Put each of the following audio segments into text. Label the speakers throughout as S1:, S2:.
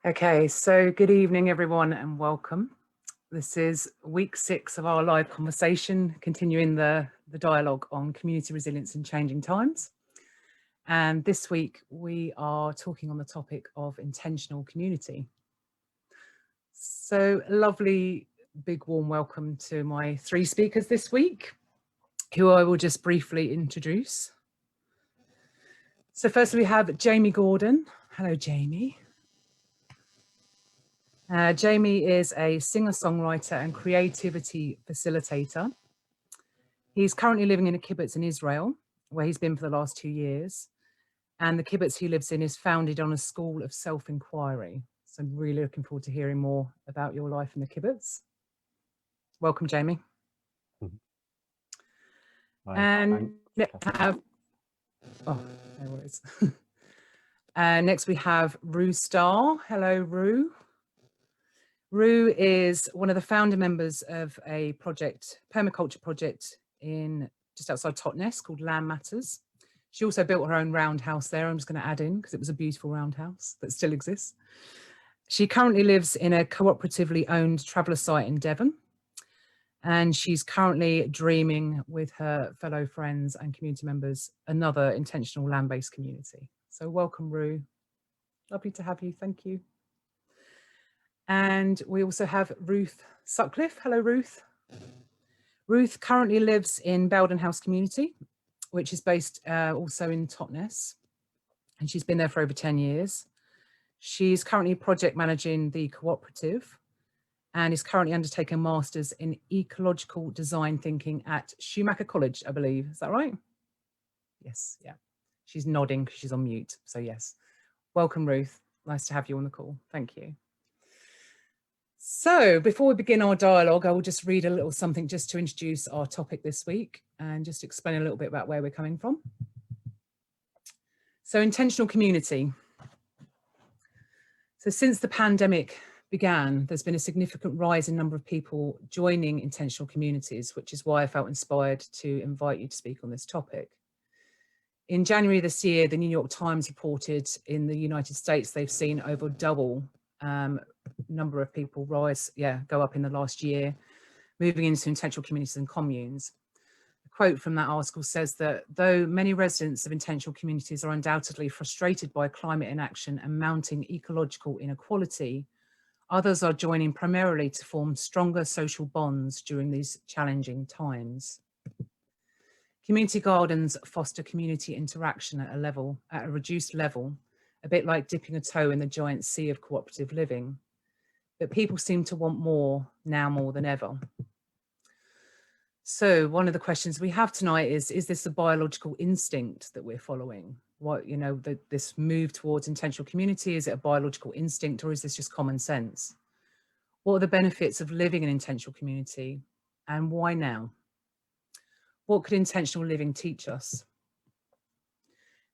S1: Okay, so good evening everyone and welcome. This is week 6 of our live conversation, continuing the dialogue on community resilience in changing times. And this week we are talking on the topic of intentional community. So a lovely big warm welcome to my 3 speakers this week, who I will just briefly introduce. So first we have Jamie Gordon. Hello, Jamie. Jamie is a singer-songwriter and creativity facilitator. He's currently living in a kibbutz in Israel, where he's been for the last 2 years. And the kibbutz he lives in is founded on a school of self-inquiry. So I'm really looking forward to hearing more about your life in the kibbutz. Welcome, Jamie. And next we have Rue Starr. Hello, Rue. Rue is one of the founder members of a project, permaculture project in just outside Totnes called Landmatters. She also built her own roundhouse there. I'm just going to add in because it was a beautiful roundhouse that still exists. She currently lives in a cooperatively owned traveller site in Devon. And she's currently dreaming with her fellow friends and community members another intentional land-based community. So welcome, Rue. Lovely to have you. Thank you. And we also have Ruth SUTCLIFFE. Hello, Ruth. Ruth currently lives in Bowden House Community, which is based also in Totnes. And she's been there for over 10 years. She's currently project managing the cooperative and is currently undertaking a master's in Ecological Design Thinking at Schumacher College, I believe. Is that right? Yes, yeah. She's nodding because she's on mute, so yes. Welcome, Ruth. Nice to have you on the call. Thank you. So before we begin our dialogue, I will just read a little something just to introduce our topic this week and just explain a little bit about where we're coming from. So intentional community. So since the pandemic began, there's been a significant rise in number of people joining intentional communities, which is why I felt inspired to invite you to speak on this topic. In January this year, the New York Times reported in the United States, they've seen over double number of people go up in the last year, moving into intentional communities and communes. A quote from that article says that though many residents of intentional communities are undoubtedly frustrated by climate inaction and mounting ecological inequality, others are joining primarily to form stronger social bonds during these challenging times. Community gardens foster community interaction at a reduced level, a bit like dipping a toe in the giant sea of cooperative living. But people seem to want more now more than ever. So one of the questions we have tonight is this a biological instinct that we're following? What, this move towards intentional community, is it a biological instinct or is this just common sense? What are the benefits of living in intentional community and why now? What could intentional living teach us?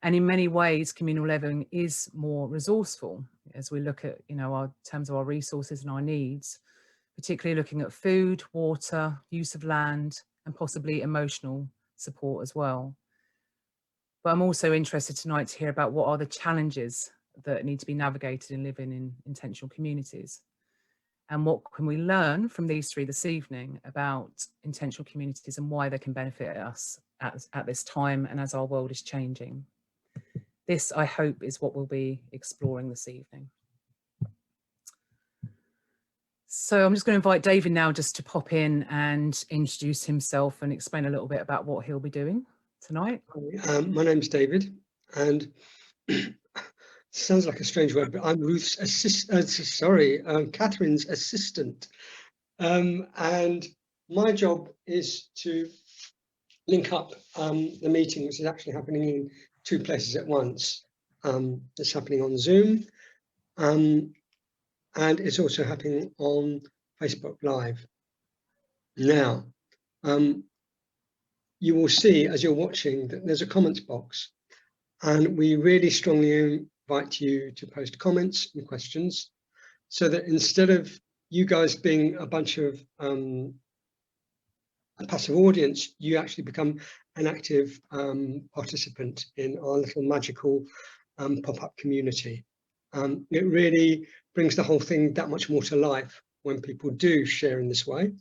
S1: And in many ways, communal living is more resourceful as we look at, our terms of our resources and our needs, particularly looking at food, water, use of land, and possibly emotional support as well. But I'm also interested tonight to hear about what are the challenges that need to be navigated in living in intentional communities. And what can we learn from these 3 this evening about intentional communities and why they can benefit us at this time and as our world is changing. This, I hope, is what we'll be exploring this evening. So I'm just going to invite David now just to pop in and introduce himself and explain a little bit about what he'll be doing tonight.
S2: My name's David, and sounds like a strange word, but I'm Ruth's Katherine's assistant. And my job is to link up the meeting, which is actually happening in 2 places at once. It's happening on Zoom, and it's also happening on Facebook Live. Now, you will see as you're watching that there's a comments box, and we really strongly invite you to post comments and questions so that instead of you guys being a bunch of a passive audience, you actually become an active participant in our little magical pop-up community. It really brings the whole thing that much more to life when people do share in this way.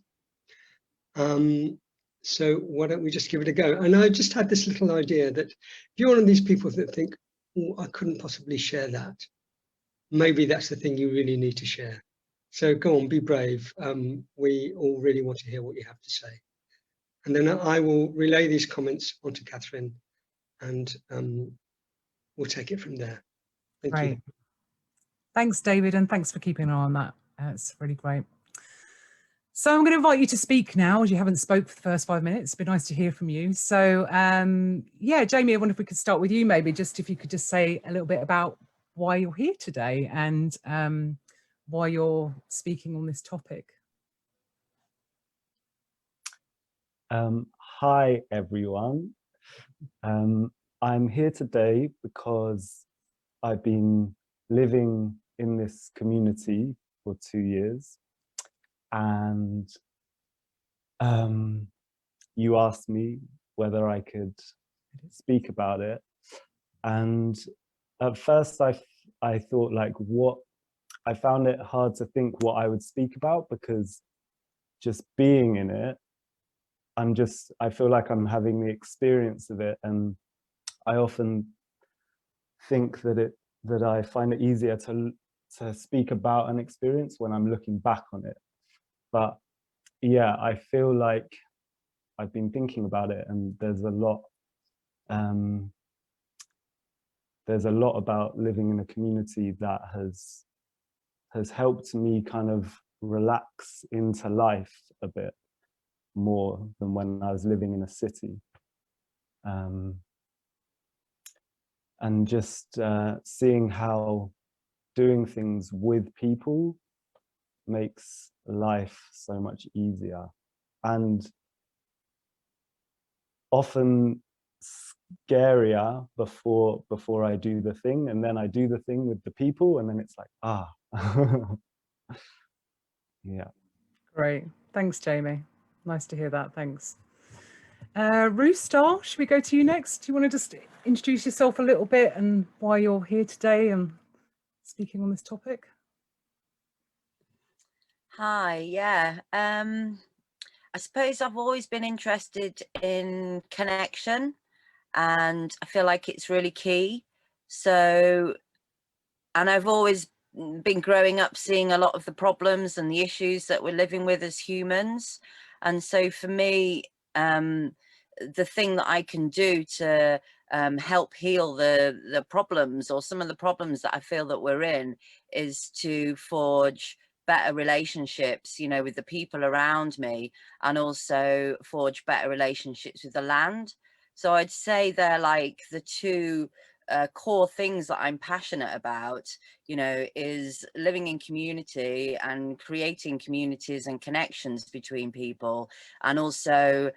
S2: So why don't we just give it a go? And I just had this little idea that if you're one of these people that think, oh, I couldn't possibly share that, maybe that's the thing you really need to share. So go on, be brave. We all really want to hear what you have to say. And then I will relay these comments onto Catherine, and we'll take it from there. Thank you.
S1: Thanks, David, and thanks for keeping an eye on that. It's really great. So I'm going to invite you to speak now, as you haven't spoke for the first 5 minutes. It'd be nice to hear from you. So yeah, Jamie, I wonder if we could start with you, maybe just if you could just say a little bit about why you're here today and why you're speaking on this topic.
S3: Hi, everyone. I'm here today because I've been living in this community for 2 years, and you asked me whether I could speak about it. And at first I thought, like, I found it hard to think what I would speak about, because just being in it, I feel like I'm having the experience of it, and I often think that I find it easier to speak about an experience when I'm looking back on it. But yeah, I feel like I've been thinking about it, and there's a lot about living in a community that has helped me kind of relax into life a bit more than when I was living in a city. And just seeing how doing things with people makes life so much easier, and often scarier before I do the thing, and then I do the thing with the people, and then it's like, ah. Yeah.
S1: Great. Thanks, Jamie. Nice to hear that. Thanks. Ruth Starr, should we go to you next? Do you want to just introduce yourself a little bit and why you're here today and speaking on this topic?
S4: Hi, yeah. I suppose I've always been interested in connection, and I feel like it's really key. So, and I've always been growing up seeing a lot of the problems and the issues that we're living with as humans. And so for me, the thing that I can do to help heal the problems, or some of the problems that I feel that we're in, is to forge better relationships, you know, with the people around me, and also forge better relationships with the land. So I'd say they're like the two core things that I'm passionate about, you know, is living in community and creating communities and connections between people, and also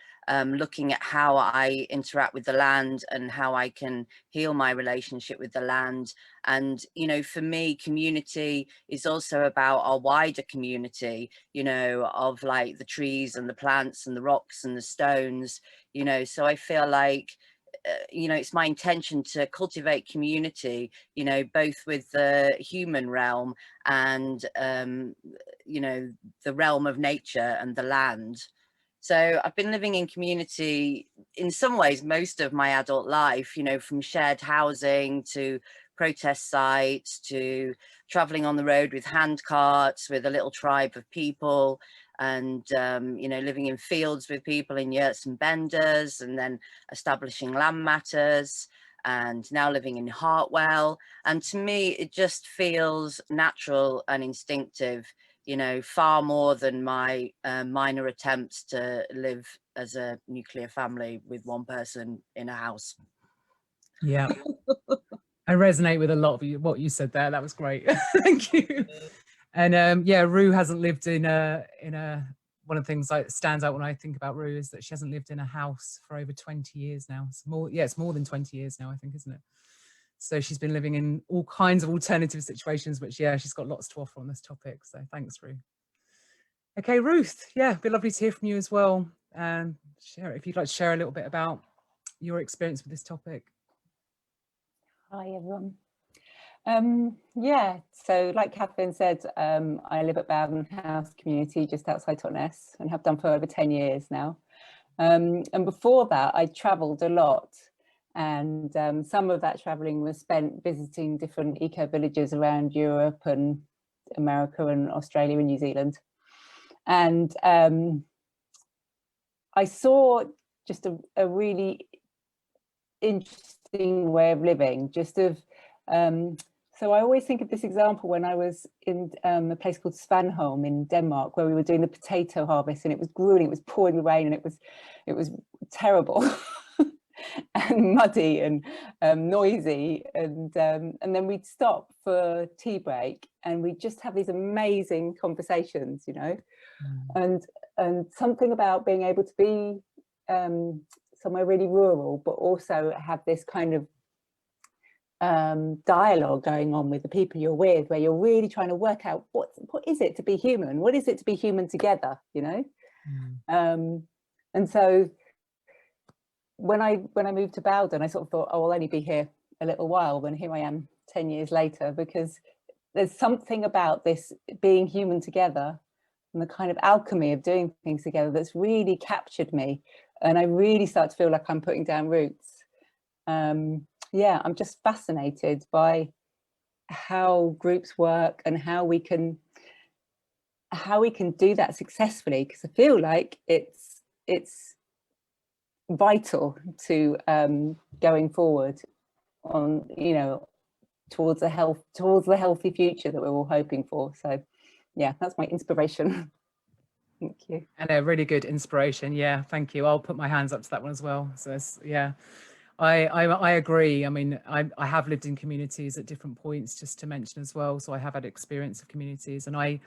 S4: looking at how I interact with the land and how I can heal my relationship with the land. And, you know, for me, community is also about our wider community, you know, of like the trees and the plants and the rocks and the stones, you know. So I feel like you know, it's my intention to cultivate community, you know, both with the human realm and, you know, the realm of nature and the land. So I've been living in community in some ways most of my adult life, you know, from shared housing to protest sites to traveling on the road with hand carts with a little tribe of people, and you know, living in fields with people in yurts and benders, and then establishing landmatters, and now living in Hartwell. And to me, it just feels natural and instinctive, you know, far more than my minor attempts to live as a nuclear family with one person in a house.
S1: Yeah. I resonate with a lot of what you said there. That was great. Thank you. And yeah, Rue hasn't lived in a one of the things that stands out when I think about Rue is that she hasn't lived in a house for over 20 years now. It's more, yeah, it's more than 20 years now, I think, isn't it? So she's been living in all kinds of alternative situations, which, yeah, she's got lots to offer on this topic. So thanks, Rue. Okay, Ruth, yeah, it'd be lovely to hear from you as well. And share if you'd like to share a little bit about your experience with this topic.
S5: Hi, everyone. Yeah, so like Catherine said, I live at Bowden House Community just outside Totnes and have done for over 10 years now. And before that, I travelled a lot, and some of that travelling was spent visiting different eco-villages around Europe and America and Australia and New Zealand. And I saw just a really interesting way of living, just of so I always think of this example when I was in a place called Svanholm in Denmark, where we were doing the potato harvest, and it was grueling, it was pouring the rain, and it was terrible and muddy and noisy, and then we'd stop for tea break and we'd just have these amazing conversations, you know. And something about being able to be somewhere really rural, but also have this kind of dialogue going on with the people you're with, where you're really trying to work out what is it to be human, what is it to be human together, you know. And so when I moved to Bowden, I sort of thought, oh, I'll only be here a little while, when here I am 10 years later, because there's something about this being human together and the kind of alchemy of doing things together that's really captured me, and I really start to feel like I'm putting down roots. Yeah, I'm just fascinated by how groups work and how we can do that successfully, because I feel like it's vital to going forward on, you know, towards the healthy future that we're all hoping for. So yeah, that's my inspiration. Thank you.
S1: And a really good inspiration. Yeah, thank you. I'll put my hands up to that one as well. So it's, yeah. I agree. I mean, I have lived in communities at different points, just to mention as well. So I have had experience of communities, and I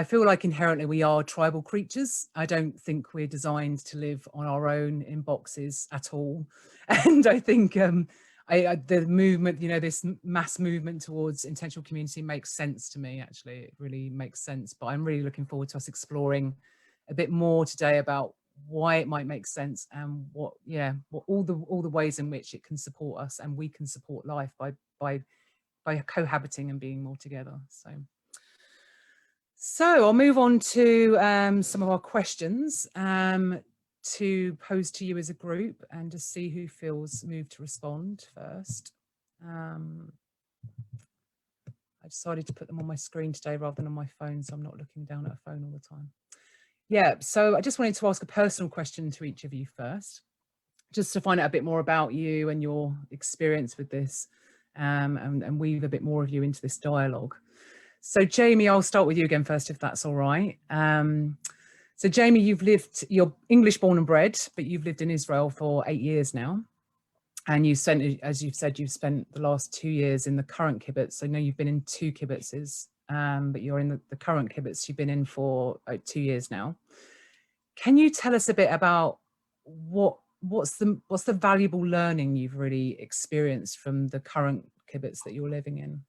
S1: feel like inherently we are tribal creatures. I don't think we're designed to live on our own in boxes at all. And I think the movement, you know, this mass movement towards intentional community makes sense to me. Actually, it really makes sense. But I'm really looking forward to us exploring a bit more today about why it might make sense, and what all the ways in which it can support us, and we can support life by cohabiting and being more together. So I'll move on to some of our questions to pose to you as a group, and to see who feels moved to respond first. I decided to put them on my screen today rather than on my phone, so I'm not looking down at a phone all the time. Yeah, so I just wanted to ask a personal question to each of you first, just to find out a bit more about you and your experience with this, and weave a bit more of you into this dialogue. So Jamie, I'll start with you again first, if that's all right. So Jamie, you're English born and bred, but you've lived in Israel for 8 years now. And as you've said, you've spent the last 2 years in the current kibbutz. So I know you've been in 2 kibbutzes. But you're in the current kibbutz you've been in for 2 years now. Can you tell us a bit about what's the valuable learning you've really experienced from the current kibbutz that you're living in?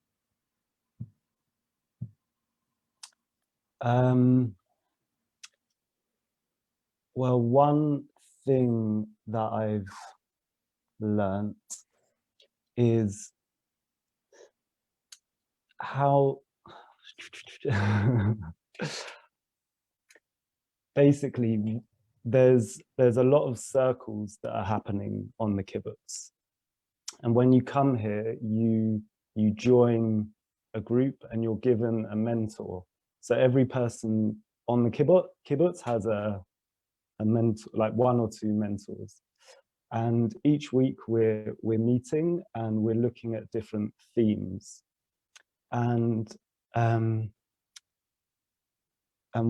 S3: Well, one thing that I've learnt is how basically there's a lot of circles that are happening on the kibbutz, and when you come here, you join a group and you're given a mentor. So every person on the kibbutz has a mentor, like 1 or 2 mentors, and each week we're meeting and we're looking at different themes. And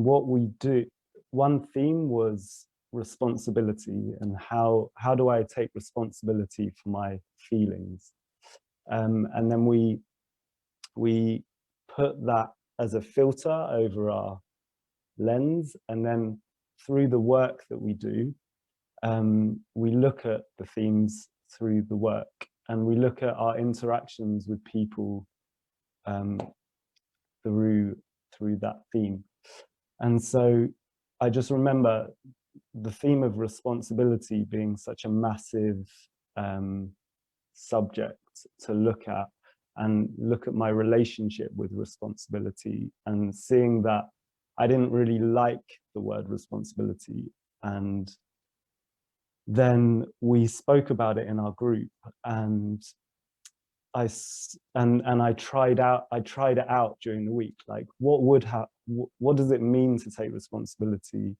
S3: what we do, one theme was responsibility, and how do I take responsibility for my feelings, and then we put that as a filter over our lens, and then through the work that we do, we look at the themes through the work, and we look at our interactions with people through that theme. And so I just remember the theme of responsibility being such a massive subject to look at, and look at my relationship with responsibility, and seeing that I didn't really like the word responsibility. And then we spoke about it in our group, and I tried it out during the week. Like, what does it mean to take responsibility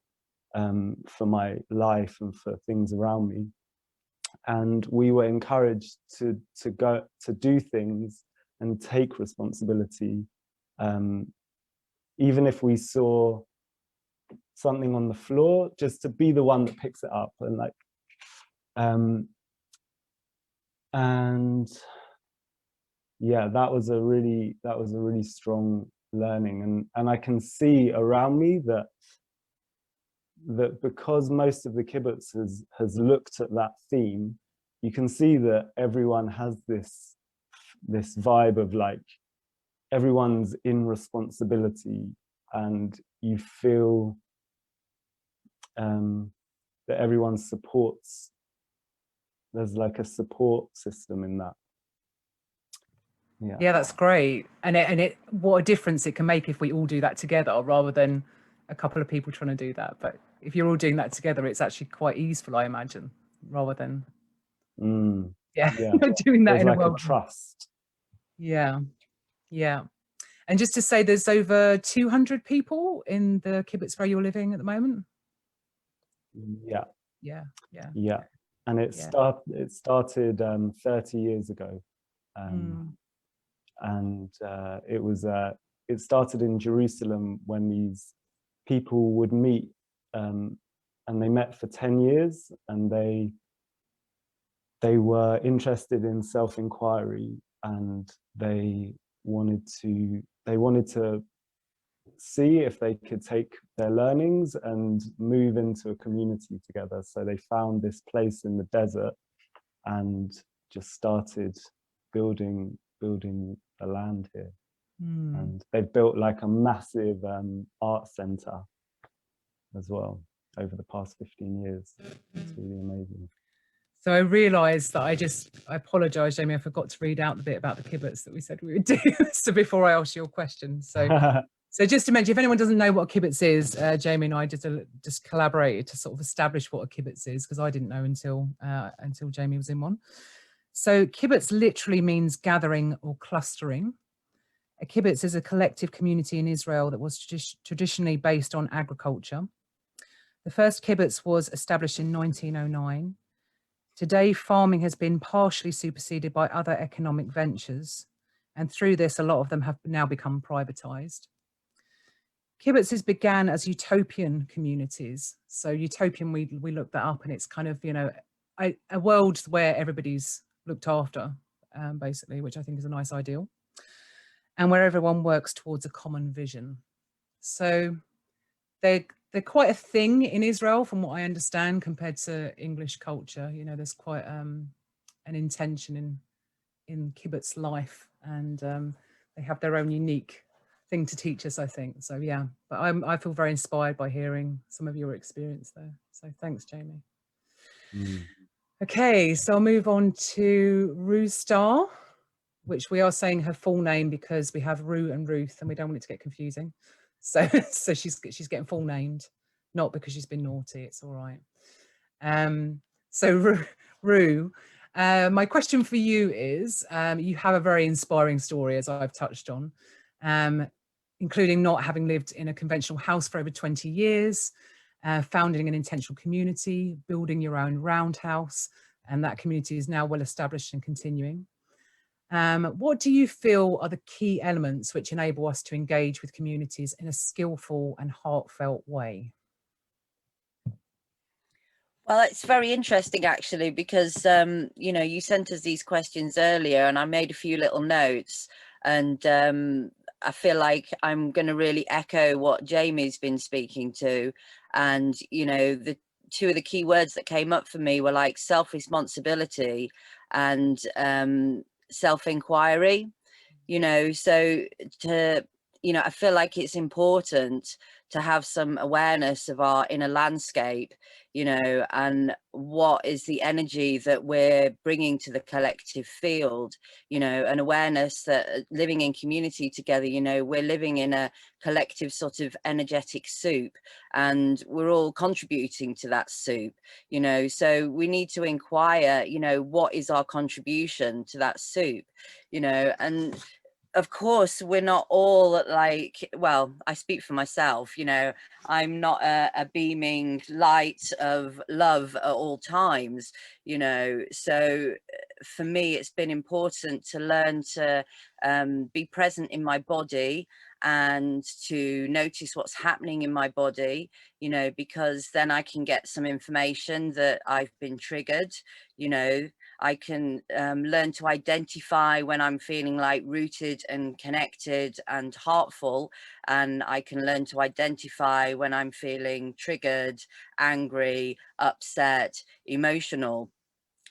S3: for my life and for things around me? And we were encouraged to do things and take responsibility, even if we saw something on the floor, just to be the one that picks it up. And like, and yeah, that was a really strong learning. And I can see around me that because most of the kibbutz has looked at that theme, you can see that everyone has this vibe of like, everyone's in responsibility, and you feel that everyone supports. There's like a support system in that.
S1: Yeah, that's great. And it what a difference it can make if we all do that together, rather than a couple of people trying to do that. But if you're all doing that together, it's actually quite easeful, I imagine, rather than doing that. There's in like a
S3: trust.
S1: Yeah. And just to say, there's over 200 people in the kibbutz where you're living at the moment.
S3: Yeah. And it started 30 years ago. And it started in Jerusalem, when these people would meet, and they met for 10 years, and they were interested in self-inquiry, and they wanted to see if they could take their learnings and move into a community together. So they found this place in the desert and just started building a land here. And they've built like a massive art center as well over the past 15 years. It's really amazing.
S1: So I realised that I apologise, Jamie, I forgot to read out the bit about the kibbutz that we said we would do. So before I ask your question, so just to mention, if anyone doesn't know what a kibbutz is, Jamie and I just collaborated to sort of establish what a kibbutz is, because I didn't know until Jamie was in one. So kibbutz literally means gathering or clustering. A kibbutz is a collective community in Israel that was traditionally based on agriculture. The first kibbutz was established in 1909. Today, farming has been partially superseded by other economic ventures, and through this, a lot of them have now become privatized. Kibbutzes began as utopian communities. So utopian, we looked that up, and it's kind of, a world where everybody's looked after, basically, which I think is a nice ideal, and where everyone works towards a common vision. So they're quite a thing in Israel, from what I understand, compared to English culture. There's quite an intention in kibbutz life, and they have their own unique thing to teach us, I think. So yeah, but I feel very inspired by hearing some of your experience there. So thanks, Jamie. Okay, so I'll move on to Rue Star, which we are saying her full name because we have Rue and Ruth, and we don't want it to get confusing. So she's getting full named, not because she's been naughty. It's all right. So Rue, my question for you is, you have a very inspiring story, as I've touched on, including not having lived in a conventional house for over 20 years, founding an intentional community, building your own roundhouse, and that community is now well established and continuing. What do you feel are the key elements which enable us to engage with communities in a skillful and heartfelt way?
S4: Well, it's very interesting, actually, because, you sent us these questions earlier, and I made a few little notes, and I feel like I'm going to really echo what Jamie's been speaking to. And, the two of the key words that came up for me were like self-responsibility and self-inquiry, so you know, I feel like it's important to have some awareness of our inner landscape, you know, and what is the energy that we're bringing to the collective field, you know, an awareness that living in community together, you know, we're living in a collective sort of energetic soup, and we're all contributing to that soup, you know, so we need to inquire, you know, what is our contribution to that soup, you know. And of course, we're not all like, well, I speak for myself, you know, I'm not a beaming light of love at all times, you know. So for me, it's been important to learn to be present in my body and to notice what's happening in my body, you know, because then I can get some information that I've been triggered, you know. I can learn to identify when I'm feeling like rooted and connected and heartful, and I can learn to identify when I'm feeling triggered, angry, upset, emotional,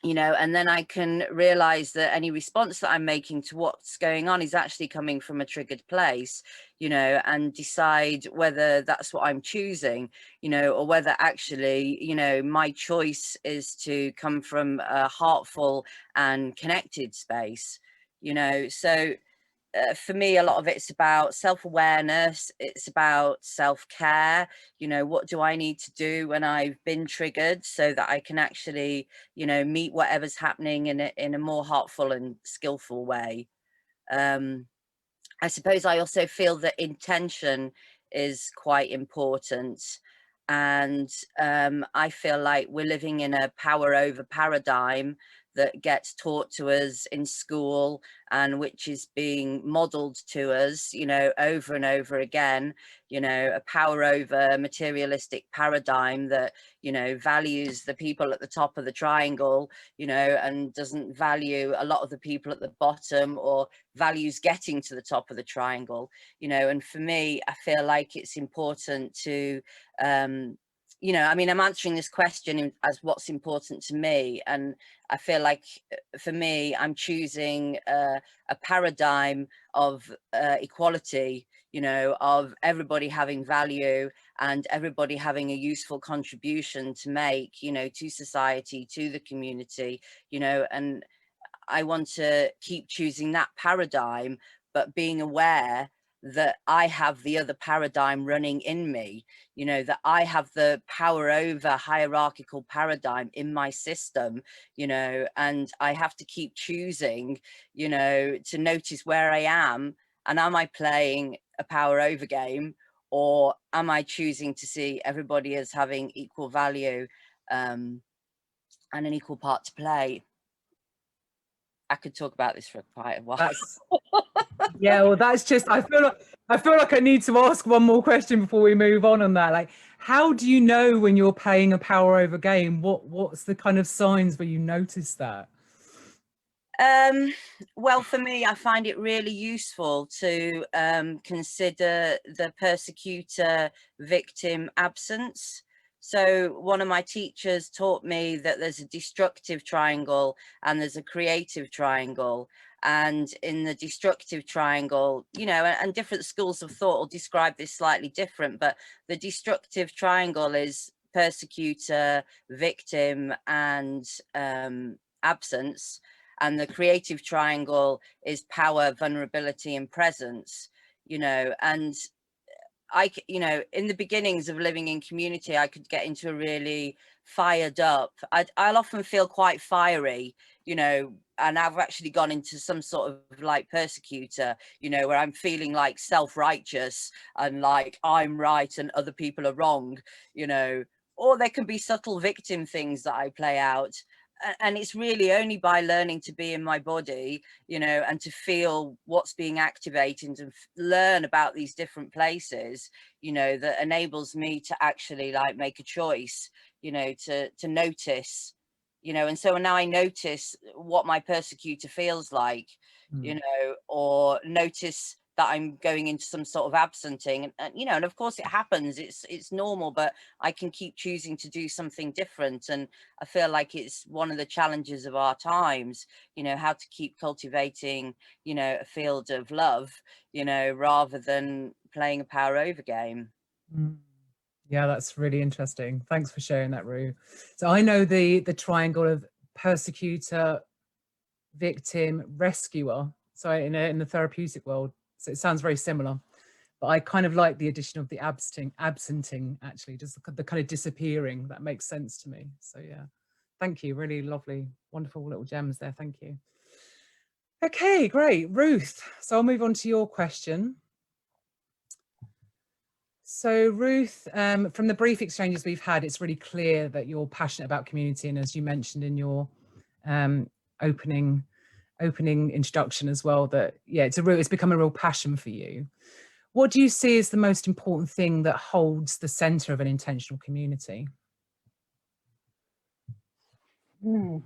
S4: you know. And then I can realize that any response that I'm making to what's going on is actually coming from a triggered place, you know, and decide whether that's what I'm choosing, you know, or whether actually, you know, my choice is to come from a heartful and connected space, you know. So for me, a lot of it's about self-awareness, it's about self-care, you know, what do I need to do when I've been triggered so that I can actually, you know, meet whatever's happening in a more heartful and skillful way. I suppose I also feel that intention is quite important, and I feel like we're living in a power over paradigm that gets taught to us in school, and which is being modeled to us, you know, over and over again, you know, a power over materialistic paradigm that, you know, values the people at the top of the triangle, you know, and doesn't value a lot of the people at the bottom, or values getting to the top of the triangle, you know. And for me, I feel like it's important to you know, I mean, I'm answering this question as what's important to me, and I feel like for me, I'm choosing a paradigm of equality, you know, of everybody having value and everybody having a useful contribution to make, you know, to society, to the community, you know. And I want to keep choosing that paradigm, but being aware that I have the other paradigm running in me, you know, that I have the power over hierarchical paradigm in my system, you know, and I have to keep choosing, you know, to notice where I am, and am I playing a power over game, or am I choosing to see everybody as having equal value and an equal part to play. I could talk about this for quite a while.
S1: Yeah, well, that's just, I feel like I need to ask one more question before we move on that. Like, how do you know when you're playing a power over game? What's the kind of signs where you notice that?
S4: Well, for me, I find it really useful to consider the persecutor victim absence. So one of my teachers taught me that there's a destructive triangle and there's a creative triangle. And in the destructive triangle, you know, and different schools of thought will describe this slightly different, but the destructive triangle is persecutor, victim, and absence. And the creative triangle is power, vulnerability, and presence, you know. And you know, in the beginnings of living in community, I could get into a really fired up, I'll often feel quite fiery, you know, and I've actually gone into some sort of like persecutor, you know, where I'm feeling like self-righteous and like I'm right and other people are wrong, you know. Or there can be subtle victim things that I play out. And it's really only by learning to be in my body, you know, and to feel what's being activated and learn about these different places, you know, that enables me to actually like make a choice, you know, to notice, you know. And so now I notice what my persecutor feels like, you know, or notice that I'm going into some sort of absenting, and you know, and of course it happens, it's normal, but I can keep choosing to do something different. And I feel like it's one of the challenges of our times, you know, how to keep cultivating, you know, a field of love, you know, rather than playing a power over game.
S1: Yeah, that's really interesting. Thanks for sharing that, Roo. So I know the triangle of persecutor, victim, rescuer. So in the therapeutic world, so it sounds very similar, but I kind of like the addition of the absenting actually, just the kind of disappearing. That makes sense to me. So yeah, thank you. Really lovely, wonderful little gems there. Thank you. Okay, great. Ruth, so I'll move on to your question. So Ruth, from the brief exchanges we've had, it's really clear that you're passionate about community, and as you mentioned in your opening introduction as well, that yeah, it's become a real passion for you. What do you see as the most important thing that holds the center of an intentional community?
S5: I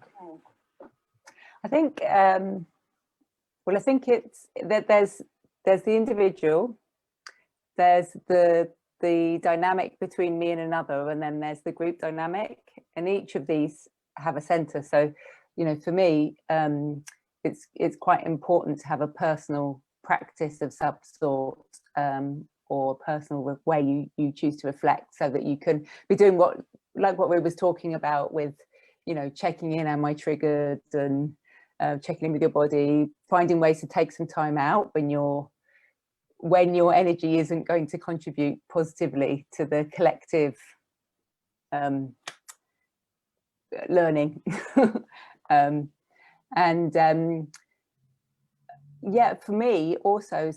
S5: think well, I think it's that there's the individual, there's the dynamic between me and another, and then there's the group dynamic, and each of these have a center. So, you know, for me, it's quite important to have a personal practice of some sort, or personal way you choose to reflect, so that you can be doing what we was talking about with, you know, checking in, am I triggered, and checking in with your body, finding ways to take some time out when your energy isn't going to contribute positively to the collective learning. Yeah, for me also,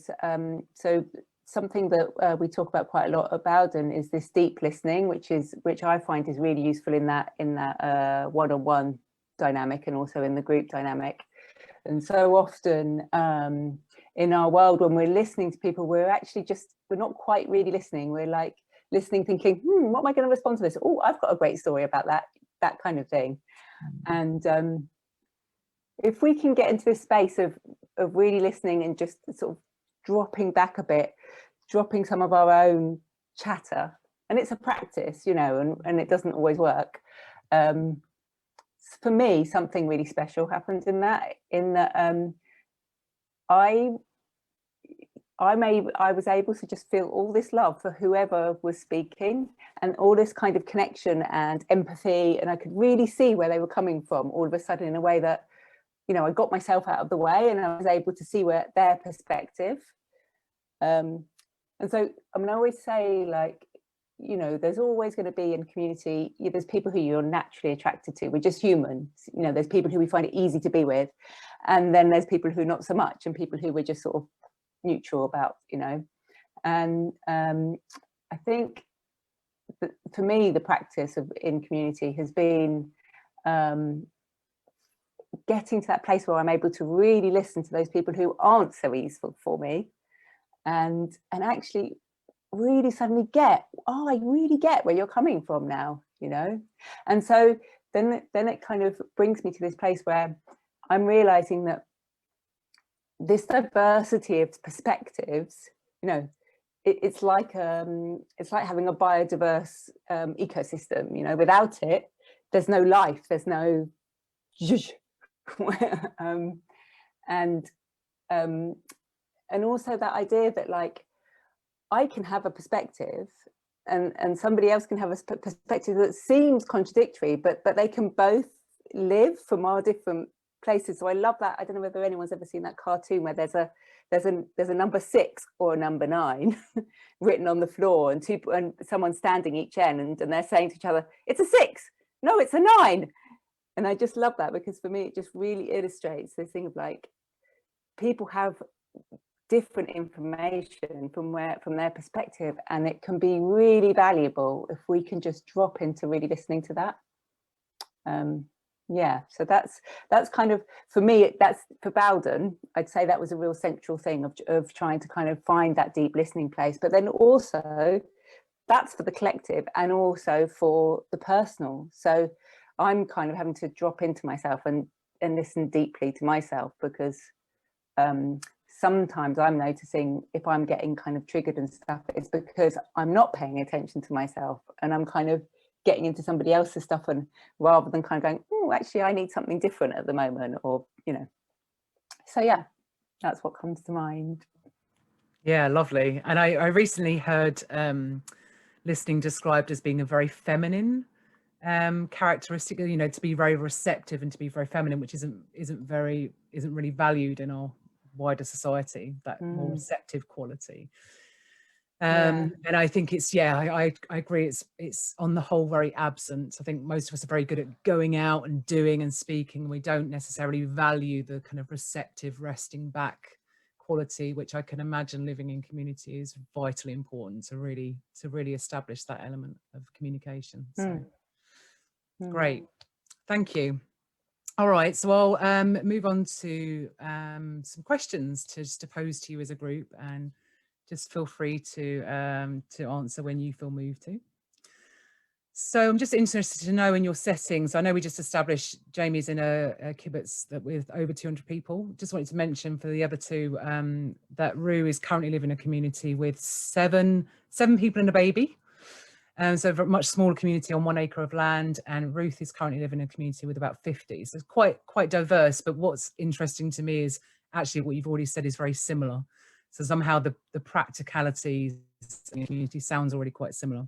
S5: so something that we talk about quite a lot at Bowden is this deep listening, which I find is really useful in that one-on-one dynamic, and also in the group dynamic. And so often in our world, when we're listening to people, we're not quite really listening. We're like listening, thinking, what am I going to respond to this? Oh, I've got a great story about that kind of thing. And if we can get into this space of really listening and just sort of dropping back a bit, dropping some of our own chatter, and it's a practice, you know, and it doesn't always work. For me, something really special happened in that I was able to just feel all this love for whoever was speaking, and all this kind of connection and empathy, and I could really see where they were coming from all of a sudden, in a way that, you know, I got myself out of the way and I was able to see their perspective. And so, I mean, I always say, like, you know, there's always going to be in community, there's people who you're naturally attracted to. We're just humans, you know, there's people who we find it easy to be with, and then there's people who not so much, and people who we're just sort of neutral about, you know. And I think that for me, the practice in community has been getting to that place where I'm able to really listen to those people who aren't so useful for me, and actually really suddenly I really get where you're coming from now, you know. And so then it kind of brings me to this place where I'm realizing that this diversity of perspectives, you know, it's like having a biodiverse ecosystem, you know. Without it, there's no life, there's no and also that idea that, like, I can have a perspective and somebody else can have a perspective that seems contradictory, but they can both live from our different places. So I love that. I don't know whether anyone's ever seen that cartoon where there's a number 6 or a number 9 written on the floor, and someone's standing each end, and they're saying to each other, it's a 6, no, it's a 9. And I just love that, because for me it just really illustrates this thing of, like, people have different information from their perspective, and it can be really valuable if we can just drop into really listening to that. Yeah, so that's kind of, for me, that's for Bowden, I'd say that was a real central thing of trying to kind of find that deep listening place. But then also that's for the collective and also for the personal. So I'm kind of having to drop into myself and listen deeply to myself, because sometimes I'm noticing if I'm getting kind of triggered and stuff, it's because I'm not paying attention to myself and I'm kind of getting into somebody else's stuff, and rather than kind of going, oh, actually I need something different at the moment, or, you know. So yeah, that's what comes to mind.
S1: Yeah, lovely. And I recently heard listening described as being a very feminine characteristic, you know, to be very receptive and to be very feminine, which isn't really valued in our wider society, that more receptive quality. And I think it's, yeah, I agree, it's on the whole very absent. I think most of us are very good at going out and doing and speaking. We don't necessarily value the kind of receptive resting back quality, which I can imagine living in community is vitally important to really establish that element of communication. So great, thank you. All right, so I'll move on to some questions to pose to you as a group, and just feel free to answer when you feel moved to. So I'm just interested to know, in your settings, I know we just established Jamie's in a kibbutz with over 200 people. Just wanted to mention for the other two that RUTH is currently living in a community with seven people and a baby. So a much smaller community on 1 acre of land, and RUTH is currently living in a community with about 50. So it's quite diverse, but what's interesting to me is actually what you've already said is very similar. So somehow the practicalities in the community sounds already quite similar.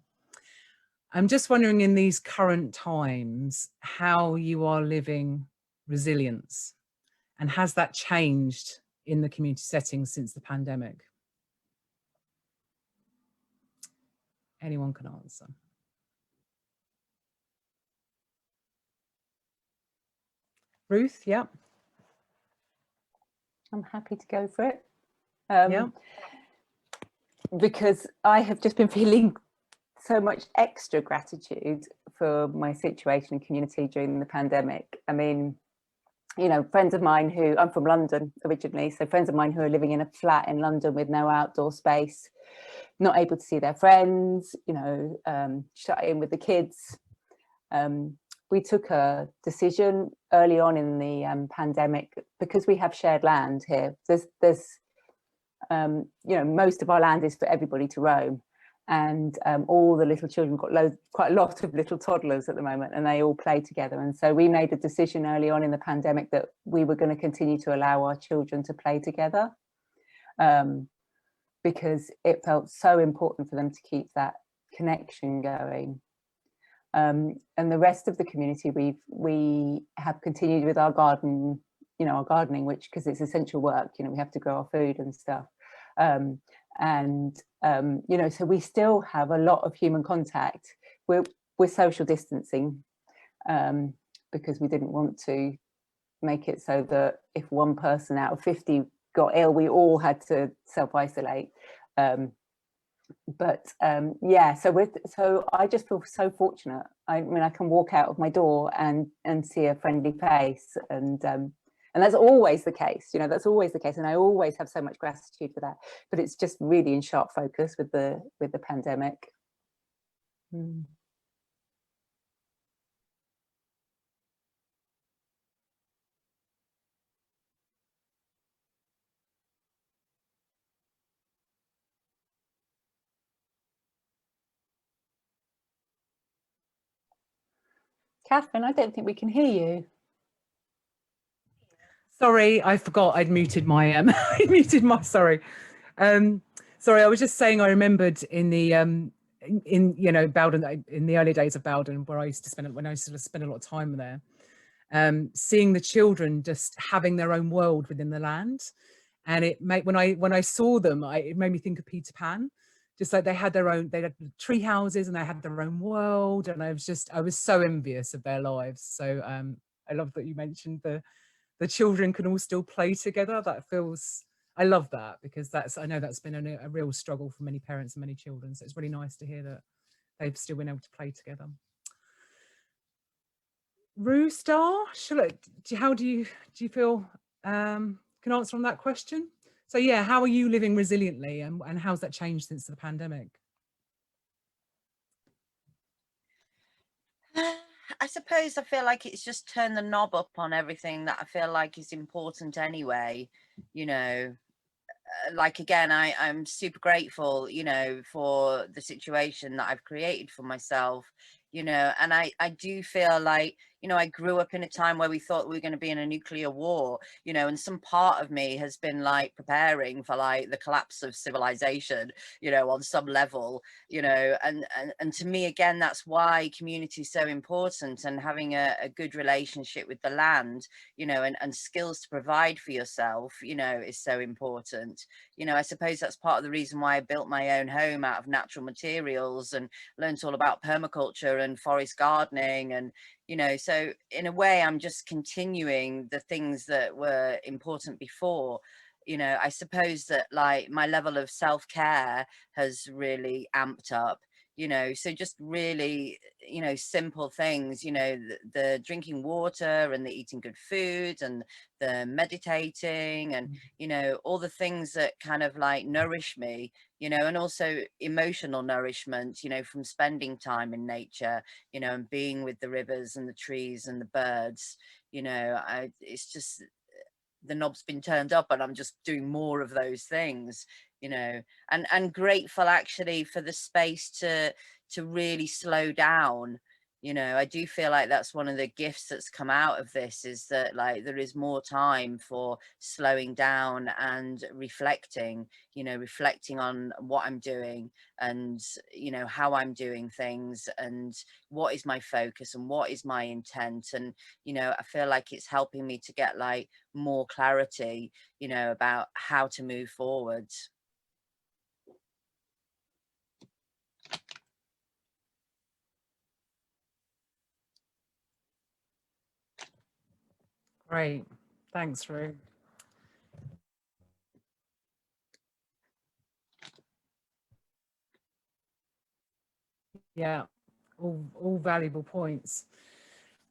S1: I'm just wondering, in these current times, how you are living resilience, and has that changed in the community setting since the pandemic? Anyone can answer. Ruth, yeah.
S5: I'm happy to go for it.
S1: Yeah.
S5: Because I have just been feeling so much extra gratitude for my situation and community during the pandemic. I mean, you know, friends of mine who, I'm from London originally, so friends of mine who are living in a flat in London with no outdoor space, not able to see their friends, you know, shut in with the kids. We took a decision early on in the pandemic, because we have shared land here. There's you know, most of our land is for everybody to roam, and all the little children got quite a lot of little toddlers at the moment, and they all play together. And so we made a decision early on in the pandemic that we were going to continue to allow our children to play together, because it felt so important for them to keep that connection going. And the rest of the community, we have continued with our garden, you know, our gardening, which, because it's essential work, you know, we have to grow our food and stuff. You know, so we still have a lot of human contact. We're social distancing, because we didn't want to make it so that if one person out of 50 got ill, we all had to self-isolate. Yeah, so I just feel so fortunate. I mean, I can walk out of my door and see a friendly face, and that's always the case, you know, that's always the case, and I always have so much gratitude for that. But it's just really in sharp focus with the pandemic. Catherine, I don't think we can hear you.
S1: Sorry, I forgot I'd muted my sorry. Sorry, I was just saying, I remembered in the you know, Bowden, in the early days of Bowden, where I used to spend a lot of time there, seeing the children just having their own world within the land, and it made, when I saw them, it made me think of Peter Pan. Just like they had tree houses and they had their own world, and I was so envious of their lives. So I love that you mentioned the children can all still play together. I love that, because I know that's been a real struggle for many parents and many children. So it's really nice to hear that they've still been able to play together. Rue Star, how do you feel can answer on that question? So yeah, how are you living resiliently, and how's that changed since the pandemic?
S4: I suppose I feel like it's just turned the knob up on everything that I feel like is important anyway, you know. like, again, I'm super grateful, you know, for the situation that I've created for myself, you know, and I do feel like, you know, I grew up in a time where we thought we were going to be in a nuclear war, you know, and some part of me has been like preparing for like the collapse of civilization, you know, on some level, you know, and to me, again, that's why community is so important, and having a good relationship with the land, you know, and skills to provide for yourself, you know, is so important. You know, I suppose that's part of the reason why I built my own home out of natural materials and learned all about permaculture and forest gardening. And, you know, so in a way, I'm just continuing the things that were important before. You know, I suppose that like my level of self-care has really amped up, you know, so just really, you know, simple things, you know, the drinking water and the eating good food and the meditating and, you know, all the things that kind of like nourish me, you know, and also emotional nourishment, you know, from spending time in nature, you know, and being with the rivers and the trees and the birds, you know, it's just, the knob's been turned up and I'm just doing more of those things, you know, and grateful actually for the space to really slow down. You know, I do feel like that's one of the gifts that's come out of this, is that like there is more time for slowing down and reflecting, you know, reflecting on what I'm doing and, you know, how I'm doing things and what is my focus and what is my intent. And, you know, I feel like it's helping me to get like more clarity, you know, about how to move forward.
S1: Great. Thanks, Roo. Yeah, all valuable points.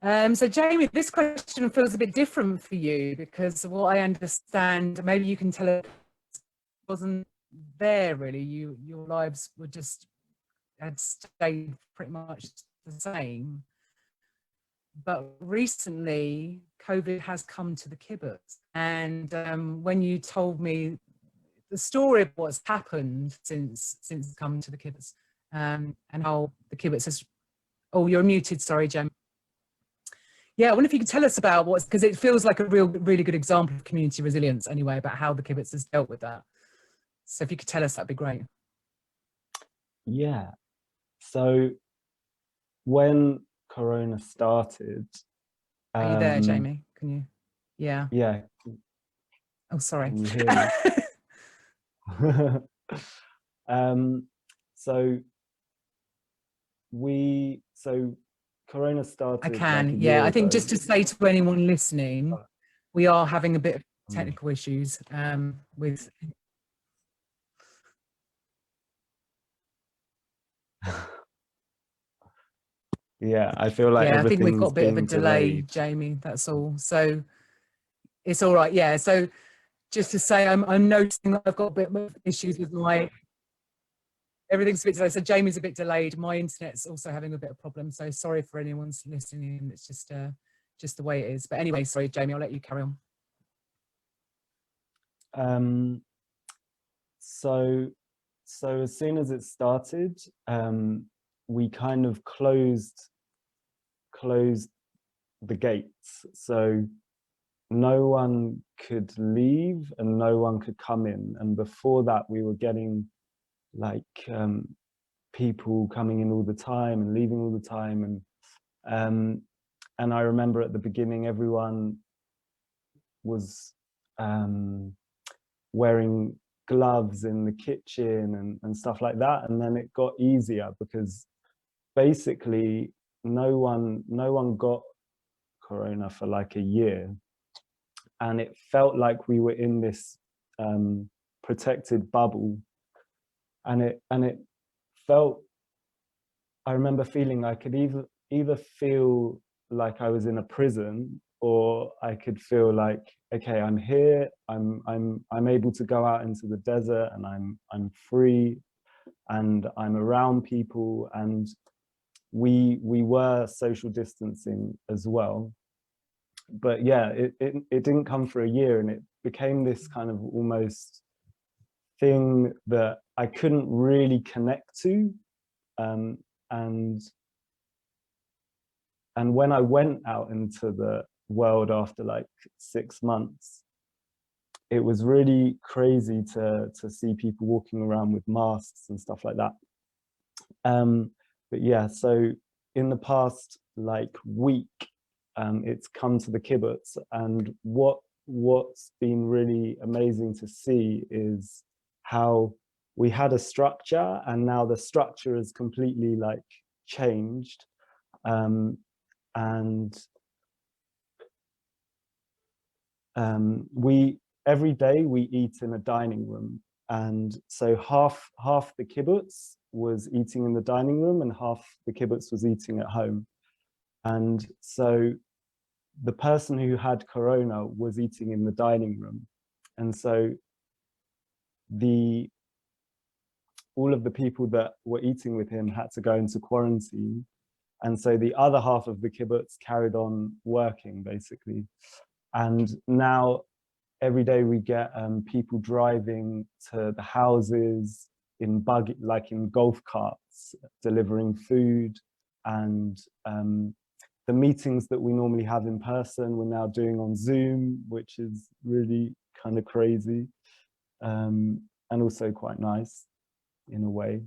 S1: So Jamie, this question feels a bit different for you, because what I understand, maybe you can tell us, wasn't there really. Your lives were just, had stayed pretty much the same. But recently, COVID has come to the kibbutz. And when you told me the story of what's happened since come to the kibbutz, and how the kibbutz has, oh, you're muted, sorry, Jem. Yeah, I wonder if you could tell us about what's, because it feels like a really good example of community resilience anyway, about how the kibbutz has dealt with that. So if you could tell us, that'd be great.
S3: Yeah, so when Corona started,
S1: are you there, Jamie? Can you? Yeah.
S3: Yeah.
S1: Oh, sorry.
S3: Can you hear me? So Corona started.
S1: I can,
S3: like
S1: yeah. I think just to say to anyone listening, we are having a bit of technical issues with.
S3: Yeah, I feel like
S1: I think we've got a bit of a delay,
S3: delayed.
S1: Jamie. That's all. So it's all right. Yeah. So just to say, I'm noticing that I've got a bit of issues with my. Everything's a bit delayed. So Jamie's a bit delayed. My internet's also having a bit of problem. So sorry for anyone's listening. It's just the way it is. But anyway, sorry, Jamie, I'll let you carry on.
S3: So as soon as it started, we kind of closed the gates. So no one could leave and no one could come in. And before that, we were getting like people coming in all the time and leaving all the time. And I remember at the beginning, everyone was wearing gloves in the kitchen and stuff like that. And then it got easier because basically no one got Corona for like a year. And it felt like we were in this protected bubble. And it felt, I remember feeling I could either feel like I was in a prison, or I could feel like, okay, I'm here, I'm able to go out into the desert and I'm free and I'm around people, and we were social distancing as well. But yeah, it didn't come for a year, and it became this kind of almost thing that I couldn't really connect to. And when I went out into the world after like 6 months, it was really crazy to see people walking around with masks and stuff like that. But yeah, so in the past like week, it's come to the kibbutz, and what's been really amazing to see is how we had a structure, and now the structure is completely like changed. Every day we eat in a dining room, and so half the kibbutz was eating in the dining room and half the kibbutz was eating at home. And so the person who had corona was eating in the dining room, and so all of the people that were eating with him had to go into quarantine, and so the other half of the kibbutz carried on working basically. And now every day we get people driving to the houses in buggy, like in golf carts, delivering food. And the meetings that we normally have in person, we're now doing on Zoom, which is really kind of crazy, and also quite nice in a way.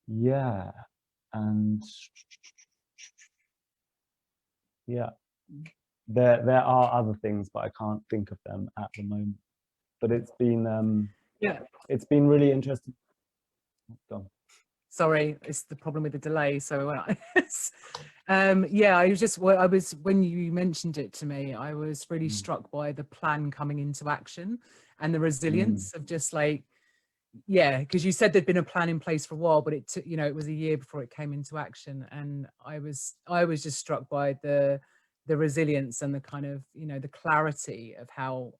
S3: Yeah, and yeah, there are other things, but I can't think of them at the moment. But it's been it's been really interesting.
S1: Sorry, it's the problem with the delay. So yeah, I was when you mentioned it to me, I was really struck by the plan coming into action and the resilience of just like, yeah, because you said there'd been a plan in place for a while, but it took, it was a year before it came into action. And I was just struck by the resilience and the kind of, the clarity of how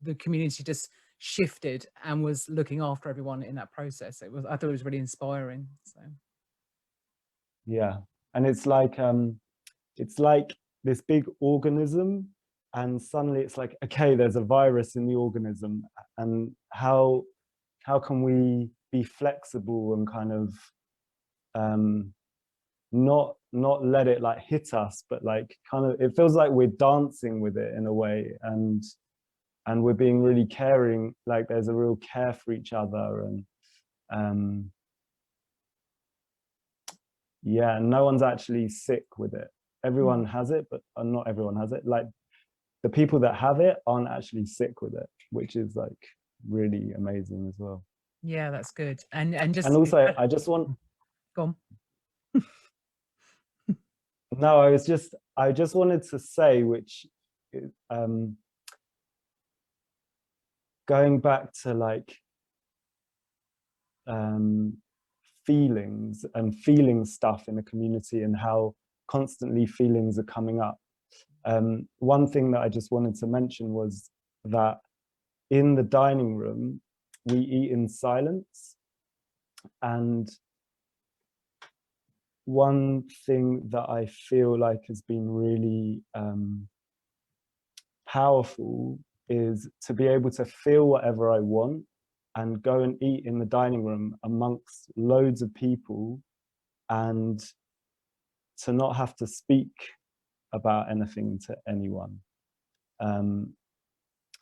S1: the community just shifted and was looking after everyone in that process. I thought it was really inspiring. So
S3: yeah, and it's like this big organism, and suddenly it's like, okay, there's a virus in the organism, and how can we be flexible and kind of not let it like hit us, but like kind of, it feels like we're dancing with it in a way, and we're being really caring, like there's a real care for each other. And yeah, no one's actually sick with it. Everyone has it, but not everyone has it. Like the people that have it aren't actually sick with it, which is like really amazing as well.
S1: Yeah, that's good. And
S3: also I just want,
S1: go on.
S3: No, I just wanted to say, which going back to like feelings and feeling stuff in a community and how constantly feelings are coming up. One thing that I just wanted to mention was that in the dining room, we eat in silence. And one thing that I feel like has been really powerful is to be able to feel whatever I want and go and eat in the dining room amongst loads of people, and to not have to speak about anything to anyone. And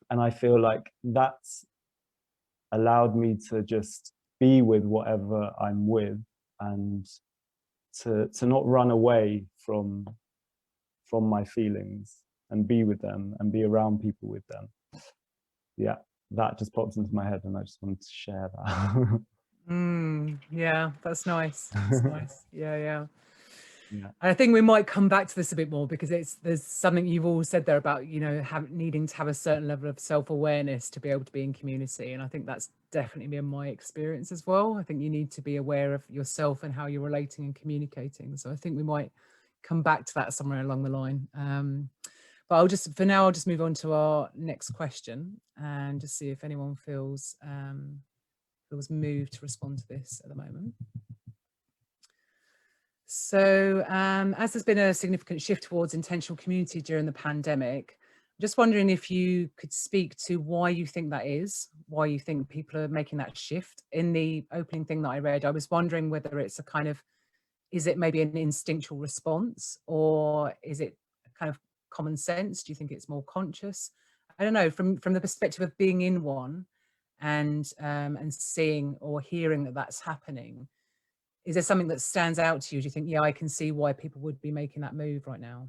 S3: I feel like that's allowed me to just be with whatever I'm with, and to not run away from my feelings, and be with them and be around people with them. Yeah, that just popped into my head and I just wanted to share that.
S1: Yeah, that's nice. That's nice. Yeah.
S3: Yeah.
S1: I think we might come back to this a bit more, because there's something you've all said there about, needing to have a certain level of self-awareness to be able to be in community. And I think that's definitely been my experience as well. I think you need to be aware of yourself and how you're relating and communicating. So I think we might come back to that somewhere along the line. But for now, I'll just move on to our next question and just see if anyone feels moved to respond to this at the moment. So as there's been a significant shift towards intentional community during the pandemic, Just wondering if you could speak to why you think that is, why you think people are making that shift. In the opening thing that I read, I was wondering whether it's a kind of, is it maybe an instinctual response, or is it kind of common sense? Do you think it's more conscious? I don't know, from the perspective of being in one and seeing or hearing that that's happening, is there something that stands out to you? Do you think, yeah, I can see why people would be making that move right now?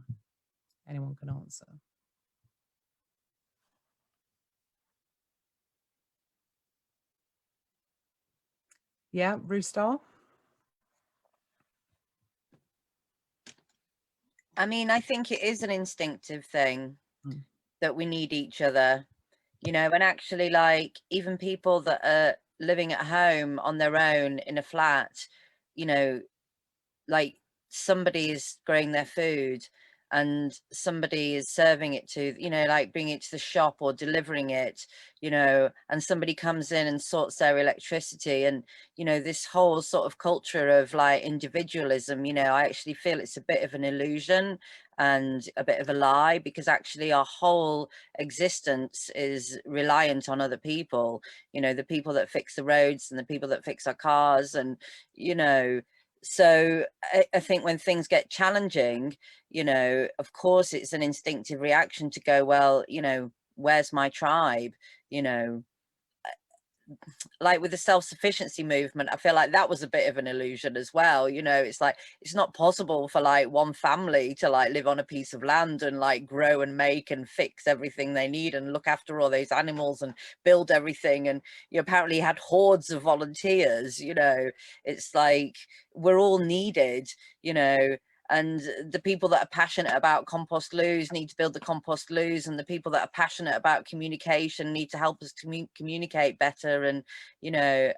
S1: Anyone can answer. Yeah, Rooster?
S4: I mean, I think it is an instinctive thing that we need each other, you know, and actually, like, even people that are living at home on their own in a flat, you know, like, somebody is growing their food and somebody is serving it to, you know, like bringing it to the shop or delivering it, you know, and somebody comes in and sorts their electricity. And, you know, this whole sort of culture of like individualism, you know, I actually feel it's a bit of an illusion and a bit of a lie, because actually our whole existence is reliant on other people, you know, the people that fix the roads and the people that fix our cars, and, you know, so I think when things get challenging, you know, of course it's an instinctive reaction to go, well, you know, where's my tribe? You know, like with the self-sufficiency movement, I feel like that was a bit of an illusion as well. You know, it's like, it's not possible for like one family to like live on a piece of land and like grow and make and fix everything they need and look after all those animals and build everything. And you apparently had hordes of volunteers. You know, it's like we're all needed, you know. And the people that are passionate about compost loos need to build the compost loos, and the people that are passionate about communication need to help us communicate better. And, you know,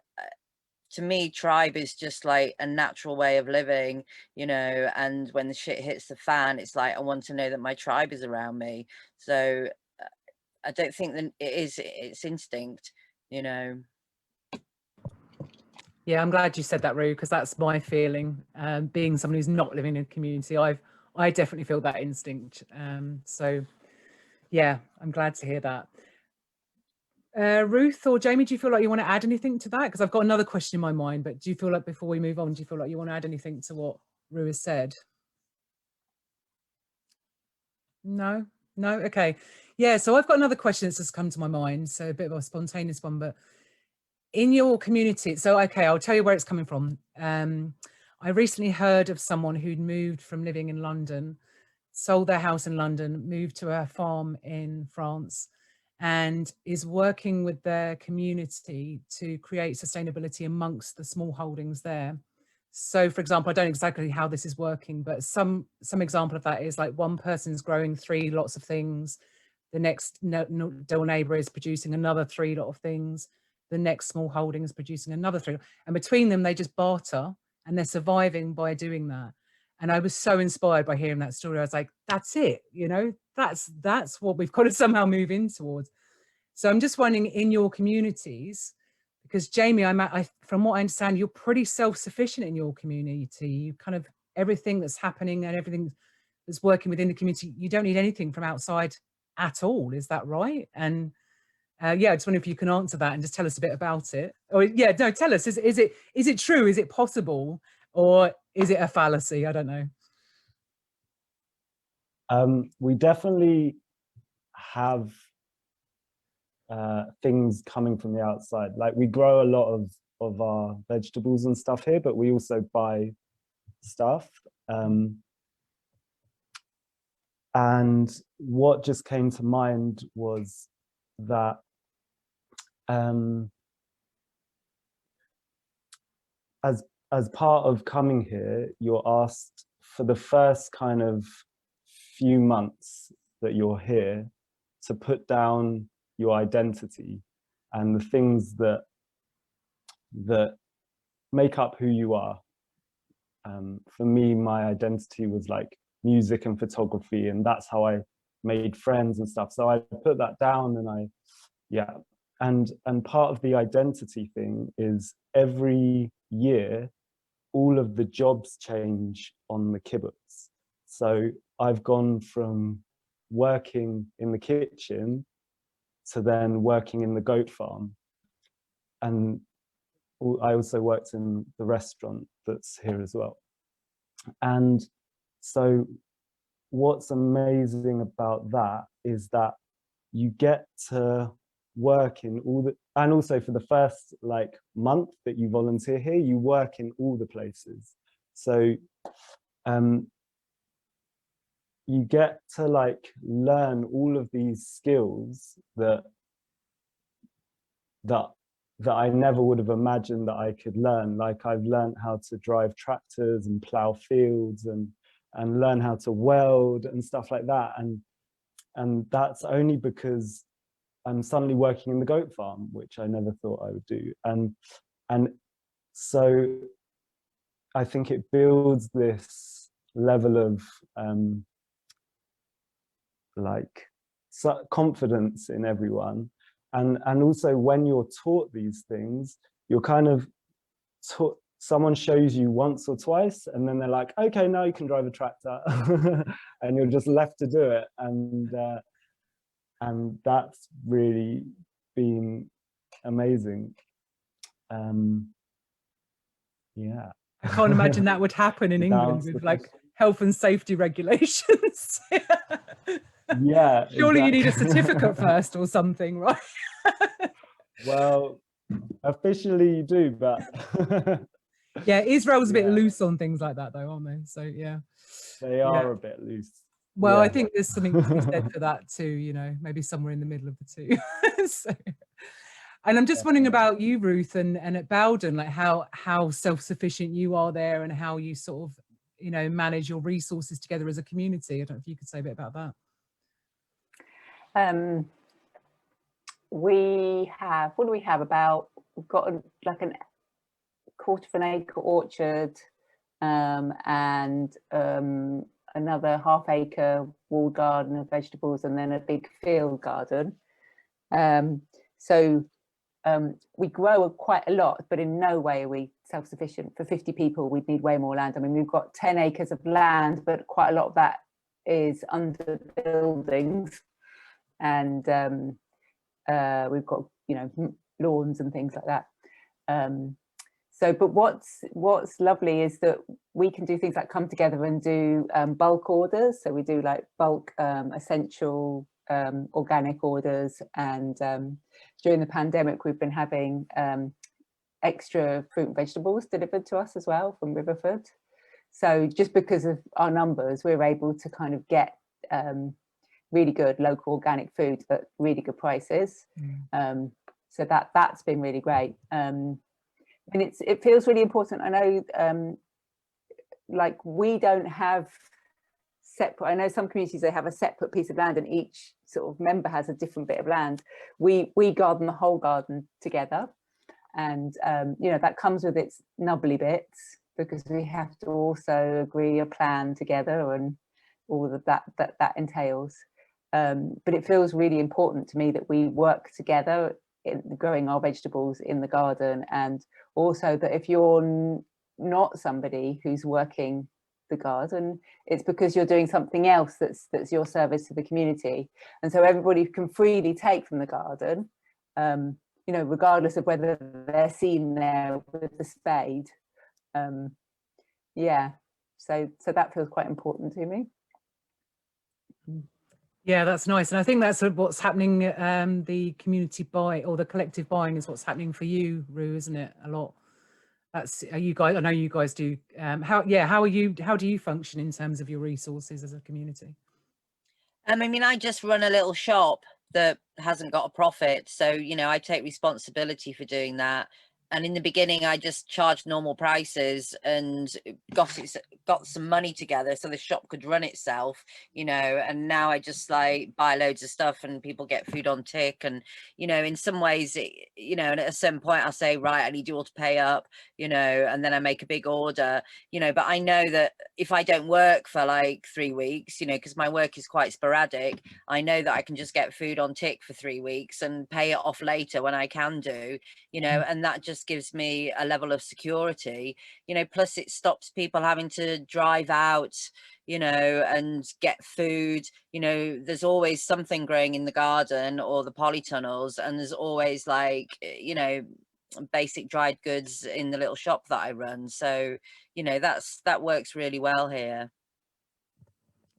S4: to me, tribe is just like a natural way of living, you know, and when the shit hits the fan, it's like, I want to know that my tribe is around me. So I don't think that it's instinct, you know.
S1: Yeah, I'm glad you said that, Roo, because that's my feeling. Being someone who's not living in a community, I definitely feel that instinct. So yeah, I'm glad to hear that. Ruth or Jamie, do you feel like you want to add anything to that? Because I've got another question in my mind, but do you feel like before we move on, do you feel like you want to add anything to what Roo has said? No? No? Okay. Yeah, so I've got another question that's just come to my mind. So a bit of a spontaneous one, but in your community, so okay, I'll tell you where it's coming from. I recently heard of someone who'd moved from living in London, sold their house in London, moved to a farm in France, and is working with their community to create sustainability amongst the small holdings there. So for example, I don't know exactly how this is working, but some example of that is like one person's growing 3 lots of things, the next door neighbor is producing another 3 lot of things, the next small holding is producing another 3, and between them they just barter, and they're surviving by doing that. And I was so inspired by hearing that story. I was like, that's it, you know, that's what we've got to somehow move in towards. So I'm just wondering, in your communities, because Jamie, from what I understand, you're pretty self-sufficient in your community. You kind of, everything that's happening and everything that's working within the community, you don't need anything from outside at all. Is that right? And yeah, I just wonder if you can answer that and just tell us a bit about it. Or yeah, no, tell us, is it true? Is it possible? Or is it a fallacy? I don't know.
S3: We definitely have things coming from the outside. Like we grow a lot of our vegetables and stuff here, but we also buy stuff. And what just came to mind was that as part of coming here, you're asked for the first kind of few months that you're here to put down your identity and the things that make up who you are. For me, my identity was like music and photography, and that's how I made friends and stuff. So I put that down, and and part of the identity thing is every year all of the jobs change on the kibbutz. So I've gone from working in the kitchen to then working in the goat farm. And I also worked in the restaurant that's here as well. And so what's amazing about that is that you get to work in all the, and also for the first like month that you volunteer here, you work in all the places. So you get to like learn all of these skills that I never would have imagined that I could learn. Like I've learned how to drive tractors and plow fields and learn how to weld and stuff like that. And that's only because I'm suddenly working in the goat farm, which I never thought I would do. And so I think it builds this level of like confidence in everyone. And also when you're taught these things, you're kind of taught, someone shows you once or twice, and then they're like, okay, now you can drive a tractor, and you're just left to do it. And that's really been amazing. Yeah.
S1: I can't imagine that would happen in England with like health and safety regulations.
S3: Yeah.
S1: Surely
S3: exactly.
S1: you need a certificate first or something, right?
S3: Well, officially you do, but
S1: yeah, Israel's a bit
S3: Yeah.
S1: loose on things like that though, aren't they? So yeah.
S3: They are a bit loose.
S1: Well, I
S3: Yeah.
S1: think there's something to be said for that too, you know, maybe somewhere in the middle of the two. So, and I'm just wondering about you, Ruth, and at Bowden, like how self-sufficient you are there and how you sort of, you know, manage your resources together as a community. I don't know if you could say a bit about that.
S5: We have, what do we have about, we've got like a quarter of an acre orchard and another half acre walled garden of vegetables, and then a big field garden. So we grow quite a lot, but in no way are we self-sufficient. For 50 people, we'd need way more land. I mean, we've got 10 acres of land, but quite a lot of that is under buildings. And we've got, you know, lawns and things like that. So, but what's lovely is that we can do things like come together and do bulk orders. So we do like bulk essential organic orders. And during the pandemic, we've been having extra fruit and vegetables delivered to us as well from Riverford. So just because of our numbers, we're able to kind of get really good local organic food at really good prices. So that's been really great. And it feels really important. I know like we don't have separate, I know some communities, they have a separate piece of land and each sort of member has a different bit of land. We garden the whole garden together. And you know, that comes with its nubbly bits because we have to also agree a plan together and all of that entails. But it feels really important to me that we work together in growing our vegetables in the garden, and also that if you're not somebody who's working the garden, it's because you're doing something else that's your service to the community. And so everybody can freely take from the garden, you know, regardless of whether they're seen there with the spade. Yeah, so that feels quite important to me.
S1: Yeah, that's nice. And I think that's what's happening, the community buy or the collective buying is what's happening for you, Roo, isn't it? A lot. That's, are you guys, I know you guys do. How do you function in terms of your resources as a community?
S4: I mean, I just run a little shop that hasn't got a profit. So, you know, I take responsibility for doing that. And in the beginning, I just charged normal prices and got some money together so the shop could run itself, you know. And now I just like buy loads of stuff and people get food on tick. And, you know, in some ways, you know, and at a certain point, I'll say, right, I need you all to pay up, you know, and then I make a big order, you know. But I know that if I don't work for like 3 weeks, you know, because my work is quite sporadic, I know that I can just get food on tick for 3 weeks and pay it off later when I can do, you know, and that just just gives me a level of security, you know, plus it stops people having to drive out, you know, and get food. You know, there's always something growing in the garden or the polytunnels, and there's always, like, you know, basic dried goods in the little shop that I run. So, you know, that works really well here.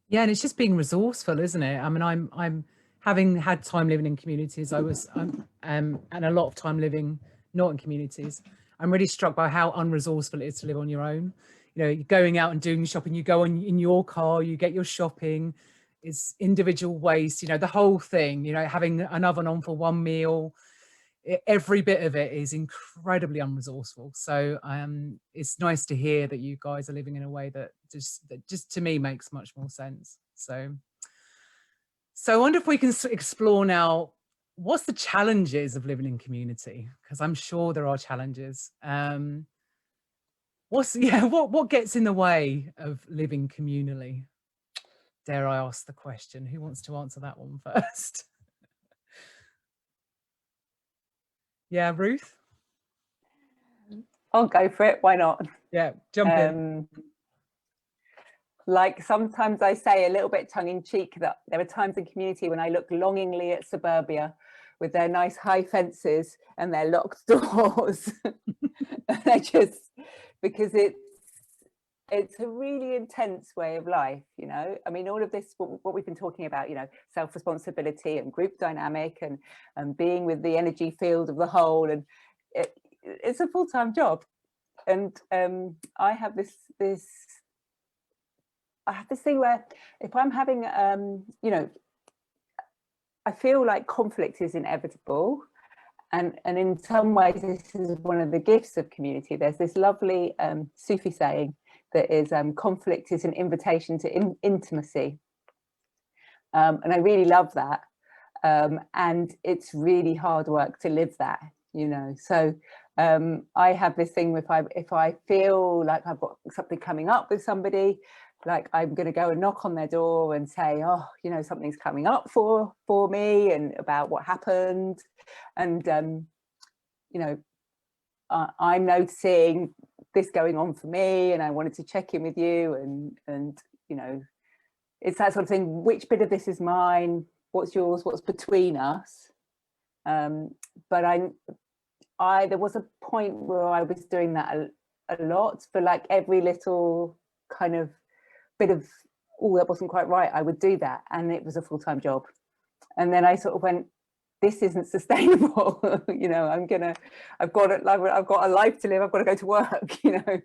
S1: Yeah, and it's just being resourceful, isn't it? I mean, I'm having had time living in communities. And a lot of time living not in communities. I'm really struck by how unresourceful it is to live on your own. You know, you're going out and doing shopping, you go on in your car, you get your shopping, it's individual waste, you know, the whole thing, you know, having an oven on for one meal, every bit of it is incredibly unresourceful. So it's nice to hear that you guys are living in a way that just to me makes much more sense. So I wonder if we can explore now, what's the challenges of living in community? Because I'm sure there are challenges. What gets in the way of living communally? Dare I ask the question? Who wants to answer that one first? Yeah, Ruth?
S5: I'll go for it, why not?
S1: Yeah, jump in.
S5: Like, sometimes I say a little bit tongue-in-cheek that there are times in community when I look longingly at suburbia with their nice high fences and their locked doors. And I just, because it's a really intense way of life, you know. I mean, all of this, what we've been talking about, you know, self-responsibility and group dynamic and being with the energy field of the whole, and it's a full-time job. And I have this thing where if I'm having, you know, I feel like conflict is inevitable. And in some ways, this is one of the gifts of community. There's this lovely Sufi saying that is, conflict is an invitation to intimacy. And I really love that. And it's really hard work to live that, you know. So I have this thing, if I feel like I've got something coming up with somebody, like I'm going to go and knock on their door and say, oh, you know, something's coming up for me and about what happened. And, you know, I'm noticing this going on for me and I wanted to check in with you. And, you know, it's that sort of thing. Which bit of this is mine? What's yours? What's between us? But there was a point where I was doing that a lot, for like every little kind of bit of, oh, that wasn't quite right, I would do that, and it was a full-time job. And then I sort of went, this isn't sustainable. You know, I've got a life to live, I've got to go to work, you know.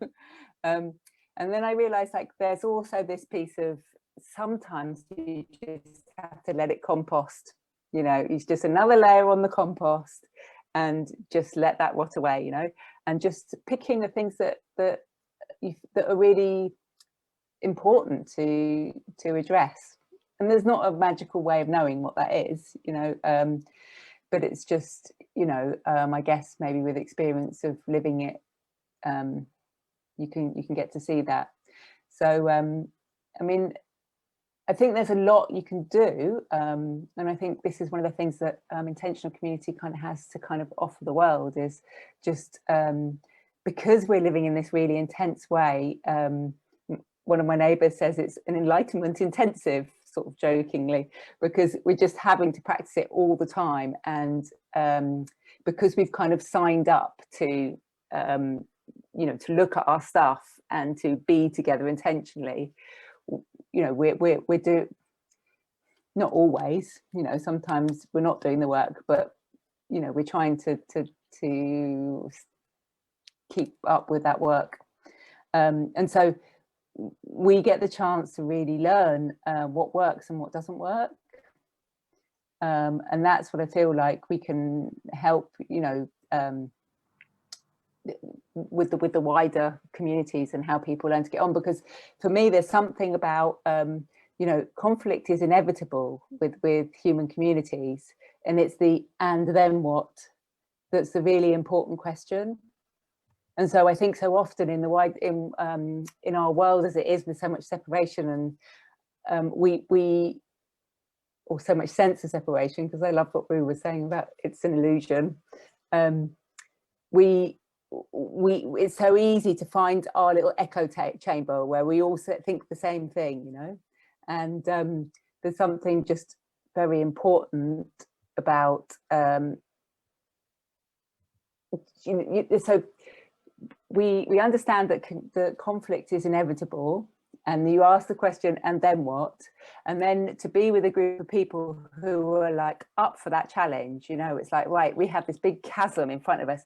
S5: And then I realized, like, there's also this piece of, sometimes you just have to let it compost, you know. It's just another layer on the compost, and just let that rot away, you know, and just picking the things that are really important to address. And there's not a magical way of knowing what that is, you know, but it's just, you know, I guess maybe with experience of living it, you can get to see that. So I mean, I think there's a lot you can do, and I think this is one of the things that intentional community kind of has to kind of offer the world, is just because we're living in this really intense way. One of my neighbours says it's an enlightenment intensive, sort of jokingly, because we're just having to practice it all the time. And because we've kind of signed up to, you know, to look at our stuff and to be together intentionally, you know, we're doing, not always, you know, sometimes we're not doing the work, but, you know, we're trying to keep up with that work. And so we get the chance to really learn what works and what doesn't work. And that's what I feel like we can help, you know, with the wider communities and how people learn to get on. Because for me, there's something about, you know, conflict is inevitable with human communities, and it's the and then what that's the really important question. And so I think so often in our world as it is, with so much separation and or so much sense of separation, because I love what Roo was saying about it's an illusion. it's so easy to find our little echo chamber where we all think the same thing, you know. And there's something just very important about so we understand that the conflict is inevitable, and you ask the question, and then what? And then to be with a group of people who are like up for that challenge, you know, it's like, right, we have this big chasm in front of us.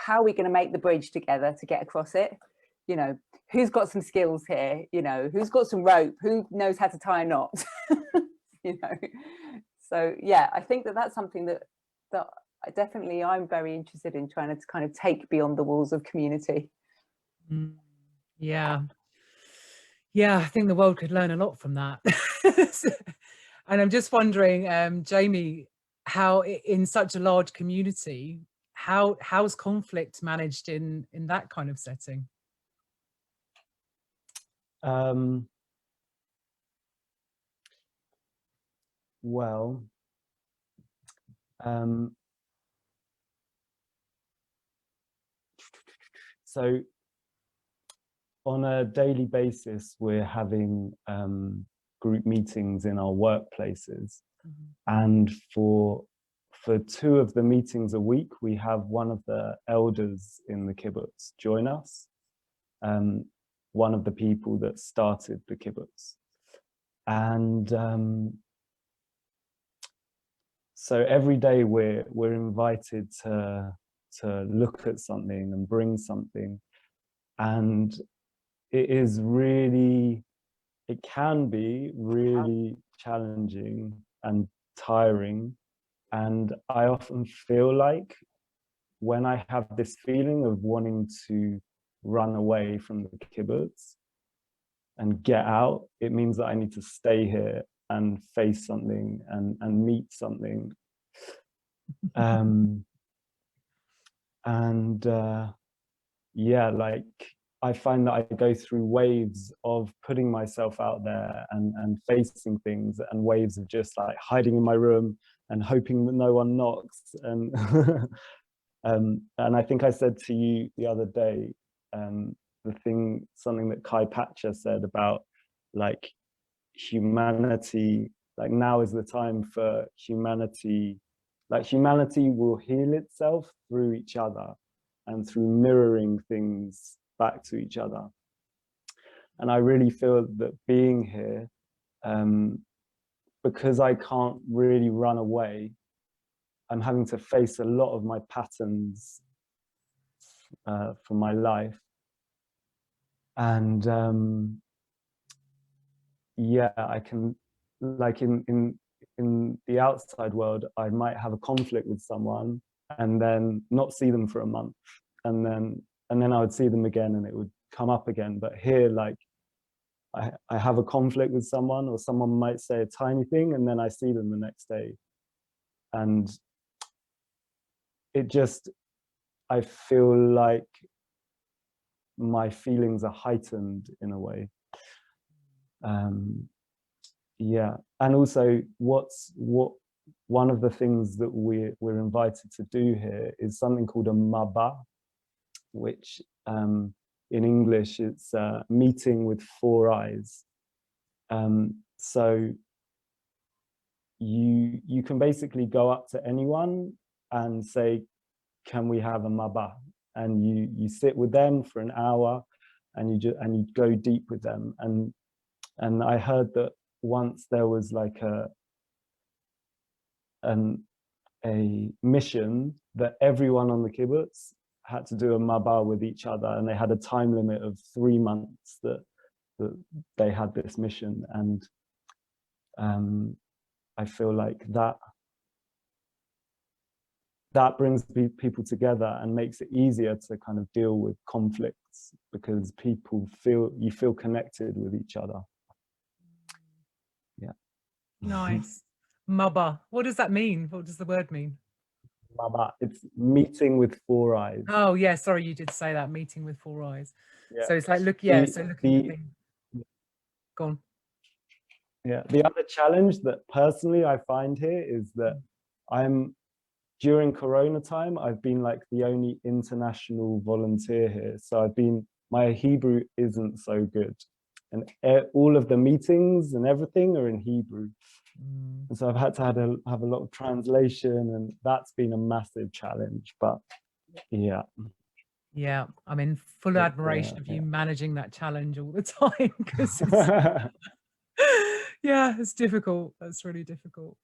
S5: How are we going to make the bridge together to get across it? You know, who's got some skills here? You know, who's got some rope? Who knows how to tie a knot? You know, so yeah, I think that that's something that I'm very interested in, trying to kind of take beyond the walls of community.
S1: Yeah, I think the world could learn a lot from that. And I'm just wondering, Jamie, how in such a large community, how's conflict managed in that kind of setting?
S3: Well, so on a daily basis, we're having group meetings in our workplaces. And for 2 of the meetings a week, we have one of the elders in the kibbutz join us, one of the people that started the kibbutz. And so every day we're invited to look at something and bring something. And it can be really challenging and tiring. And I often feel like when I have this feeling of wanting to run away from the kibbutz and get out, it means that I need to stay here and face something and meet something. Yeah, like I find that I go through waves of putting myself out there and facing things, and waves of just like hiding in my room and hoping that no one knocks. And and I think I said to you the other day, something that Kai Patcher said about like humanity, like now is the time for humanity, like humanity will heal itself through each other and through mirroring things back to each other. And I really feel that being here, because I can't really run away, I'm having to face a lot of my patterns from my life. And yeah, I can, like in the outside world, I might have a conflict with someone and then not see them for a month, and then I would see them again and it would come up again. But here, like I have a conflict with someone, or someone might say a tiny thing and then I see them the next day, and I feel like my feelings are heightened in a way. Yeah, and also one of the things that we're invited to do here is something called a maba, which in English it's a meeting with 4 eyes. So you can basically go up to anyone and say, can we have a maba? And you sit with them for an hour and you go deep with them. And I heard that once there was like a mission that everyone on the kibbutz had to do a maba with each other, and they had a time limit of 3 months that they had this mission. And I feel like that brings people together and makes it easier to kind of deal with conflicts, because you feel connected with each other. Yeah.
S1: Nice. Maba. What does that mean? What does the word mean?
S3: Maba. It's meeting with 4 eyes.
S1: Oh yeah, sorry, you did say that, meeting with 4 eyes.
S3: Yeah.
S1: So it's like looking at things. Go on.
S3: Yeah. The other challenge that personally I find here is that I'm during Corona time, I've been like the only international volunteer here. So my Hebrew isn't so good. And all of the meetings and everything are in Hebrew. And so I've had to have a lot of translation, and that's been a massive challenge, but yeah.
S1: Yeah, I'm in full admiration of you managing that challenge all the time, because it's, yeah, it's difficult. That's really difficult.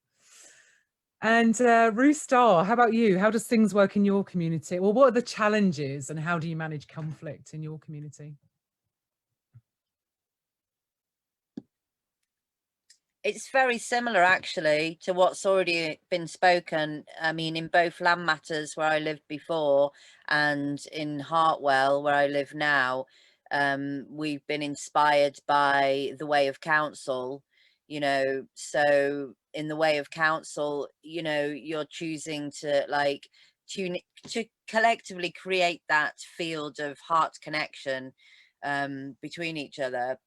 S1: And Ruth Starr, how about you? How does things work in your community? Well, what are the challenges and how do you manage conflict in your community?
S4: It's very similar actually to what's already been spoken. I mean, in both Landmatters, where I lived before, and in Hartwell, where I live now, we've been inspired by the way of counsel, you know. So in the way of counsel, you know, you're choosing to like to collectively create that field of heart connection between each other.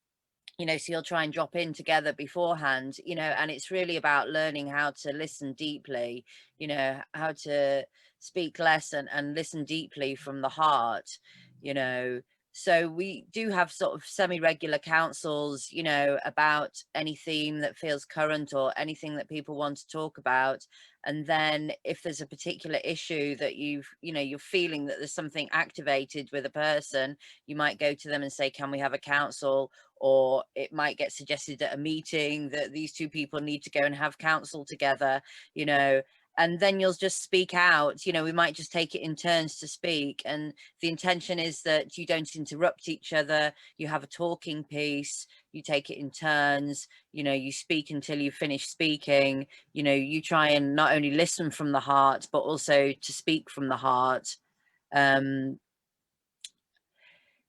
S4: You know, so you'll try and drop in together beforehand, you know, and it's really about learning how to listen deeply, you know, how to speak less and listen deeply from the heart, you know. So we do have sort of semi-regular councils, you know, about any theme that feels current or anything that people want to talk about. And then if there's a particular issue that you're feeling that there's something activated with a person, you might go to them and say, can we have a council? Or it might get suggested at a meeting that these two people need to go and have counsel together, you know, and then you'll just speak out. You know, we might just take it in turns to speak. And the intention is that you don't interrupt each other. You have a talking piece, you take it in turns, you know, you speak until you finish speaking. You know, you try and not only listen from the heart, but also to speak from the heart.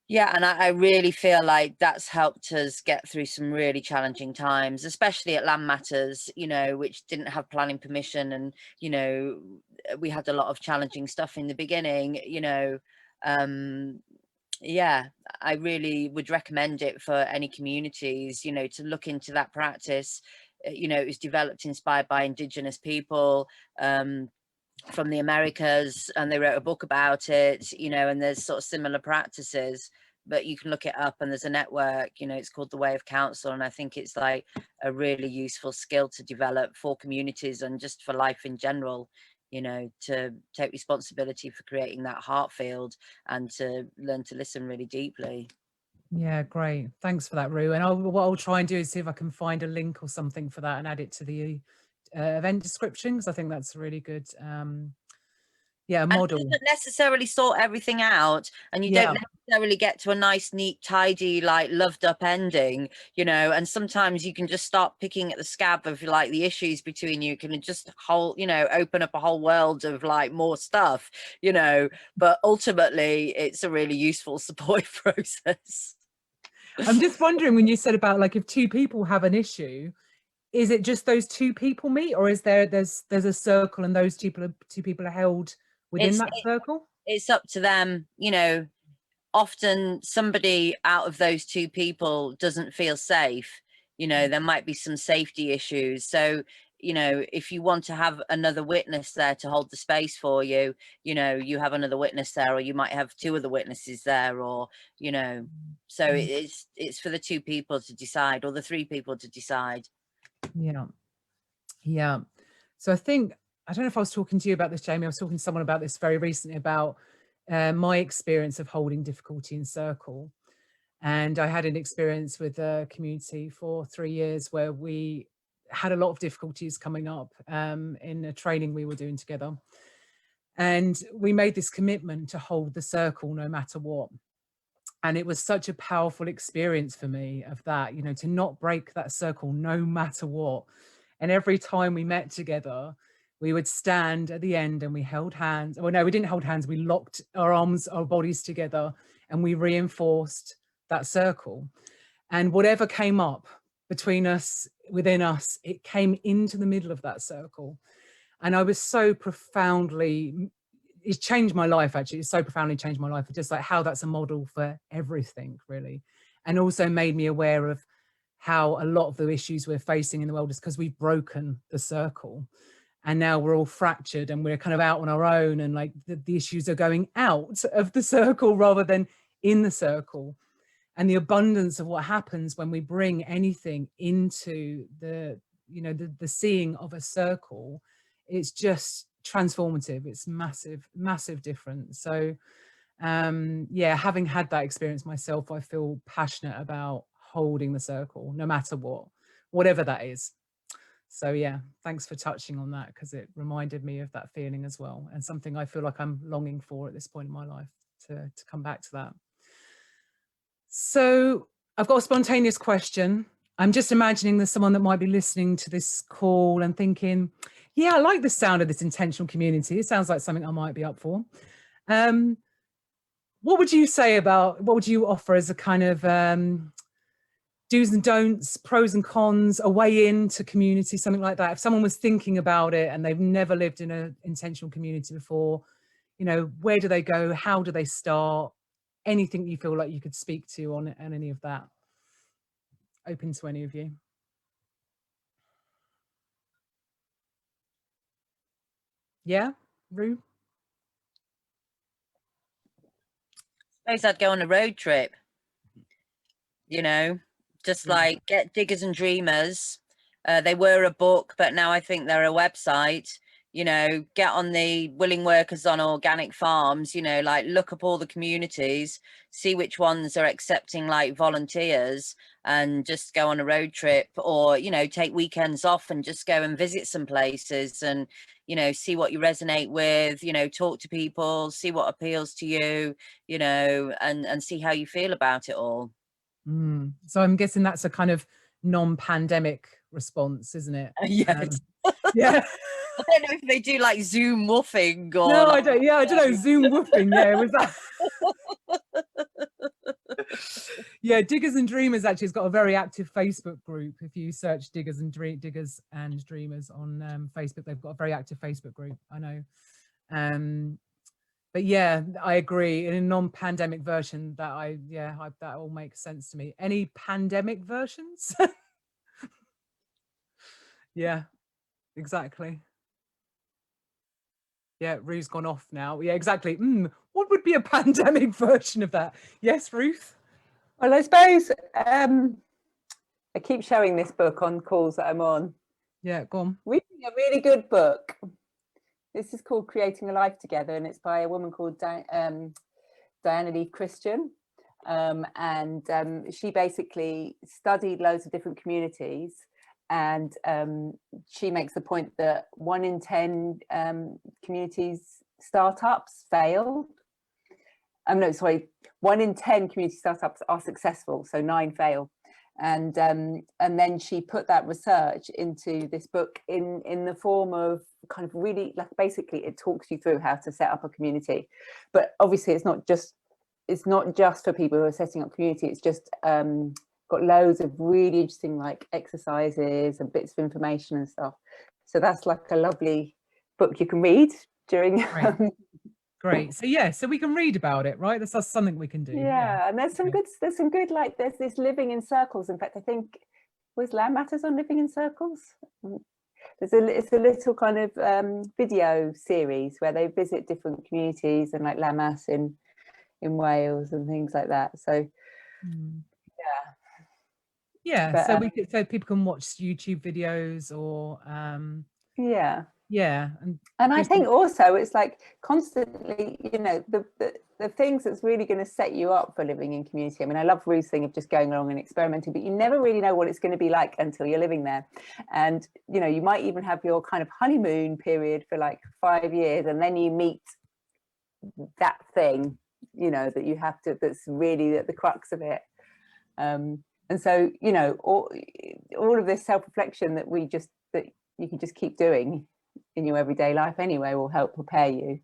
S4: Yeah, and I really feel like that's helped us get through some really challenging times, especially at Landmatters, you know, which didn't have planning permission. And, you know, we had a lot of challenging stuff in the beginning, you know. Yeah, I really would recommend it for any communities, you know, to look into that practice. You know, it was developed, inspired by Indigenous people from the Americas, and they wrote a book about it, you know, and there's sort of similar practices, but you can look it up and there's a network, you know, it's called the Way of Counsel. And I think it's like a really useful skill to develop for communities and just for life in general, you know, to take responsibility for creating that heart field and to learn to listen really deeply.
S1: Yeah, great. Thanks for that, Rue. And what I'll try and do is see if I can find a link or something for that and add it to the event description, because I think that's a really good model.
S4: And it doesn't necessarily sort everything out, and you don't necessarily get to a nice, neat, tidy, like loved up ending, you know. And sometimes you can just start picking at the scab of like the issues between you, can just open up a whole world of like more stuff, you know. But ultimately it's a really useful support process.
S1: I'm just wondering, when you said about like if two people have an issue, is it just those two people meet, or is there's a circle and those two people are held within that circle?
S4: It's up to them, you know. Often somebody out of those two people doesn't feel safe, you know, there might be some safety issues. So, you know, if you want to have another witness there to hold the space for you, you know, you have another witness there, or you might have two other witnesses there, or, you know, so it's for the two people to decide, or the three people to decide.
S1: Yeah. So I think, I don't know if I was talking to you about this, Jamie. I was talking to someone about this very recently, about my experience of holding difficulty in circle. And I had an experience with a community for 3 years where we had a lot of difficulties coming up in a training we were doing together. And we made this commitment to hold the circle no matter what. And it was such a powerful experience for me of that, you know, to not break that circle no matter what. And every time we met together, we would stand at the end and we held hands. Well, no, we didn't hold hands. We locked our arms, our bodies together, and we reinforced that circle. And whatever came up between us, within us, it came into the middle of that circle. And I was so profoundly, it's changed my life, actually. It's so profoundly changed my life, just like how that's a model for everything, really. And also made me aware of how a lot of the issues we're facing in the world is because we've broken the circle. and now we're all fractured and we're kind of out on our own, and like the issues are going out of the circle rather than in the circle. And the abundance of what happens when we bring anything into the, you know, the seeing of a circle, it's just transformative. It's massive difference. So yeah, having had that experience myself, I feel passionate about holding the circle, no matter whatever that is. So yeah, thanks for touching on that, because it reminded me of that feeling as well, and something I feel like I'm longing for at this point in my life, to come back to that. So I've got a spontaneous question. I'm just imagining there's someone that might be listening to this call and thinking, yeah, I like the sound of this intentional community. It sounds like something I might be up for. What would you say about, what would you offer as a kind of do's and don'ts, pros and cons, a way into community, something like that? If someone was thinking about it and they've never lived in an intentional community before, you know, where do they go? How do they start? Anything you feel like you could speak to on any of that? Open to any of you. Yeah, Roo?
S4: I suppose I'd go on a road trip, you know, just like get Diggers and Dreamers. They were a book, but now I think they're a website. You know, get on the Willing Workers on Organic Farms, you know, like look up all the communities, see which ones are accepting like volunteers, and just go on a road trip, or, you know, take weekends off and just go and visit some places and, you know, see what you resonate with, you know, talk to people, see what appeals to you, you know, and see how you feel about it all.
S1: So I'm guessing that's a kind of non-pandemic response, isn't it?
S4: Yes.
S1: Yeah.
S4: I don't know if they do like Zoom woofing or
S1: No,
S4: like,
S1: I don't. Yeah, I don't know. Zoom woofing. Yeah, was that? Yeah, Diggers and Dreamers actually has got a very active Facebook group. If you search Diggers and Dreamers on Facebook, they've got a very active Facebook group. I know. But yeah, I agree. In a non-pandemic version, that that all makes sense to me. Any pandemic versions? Yeah, exactly. Yeah, Ruth's gone off now. Yeah, exactly. What would be a pandemic version of that? Yes, Ruth?
S5: Well, I suppose I keep showing this book on calls that I'm on.
S1: Yeah, go on.
S5: Reading a really good book. This is called Creating a Life Together, and it's by a woman called Diana Lee Christian. And she basically studied loads of different communities, and she makes the point that 1 in 10 communities startups fail. No, sorry, 1 in 10 community startups are successful, so 9 fail. And then she put that research into this book in the form of kind of really, like, basically it talks you through how to set up a community. But obviously it's not just for people who are setting up community. It's just got loads of really interesting like exercises and bits of information and stuff. So that's like a lovely book you can read during.
S1: Great. So yeah, so we can read about it, right? That's something we can do.
S5: Yeah, and there's some good like there's this living in circles. In fact, I think was Landmatters on living in circles. It's a little kind of video series where they visit different communities and like Lammas in Wales and things like that. So
S1: yeah,
S5: but,
S1: so people can watch YouTube videos or yeah,
S5: and I think also it's like constantly, you know, the things that's really going to set you up for living in community. I mean, I love Ruth's thing of just going along and experimenting, but you never really know what it's going to be like until you're living there. And, you know, you might even have your kind of honeymoon period for like 5 years, and then you meet that thing, you know, that you have to, that's really at the crux of it. And so, you know, all of this self-reflection that you can just keep doing in your everyday life anyway will help prepare you.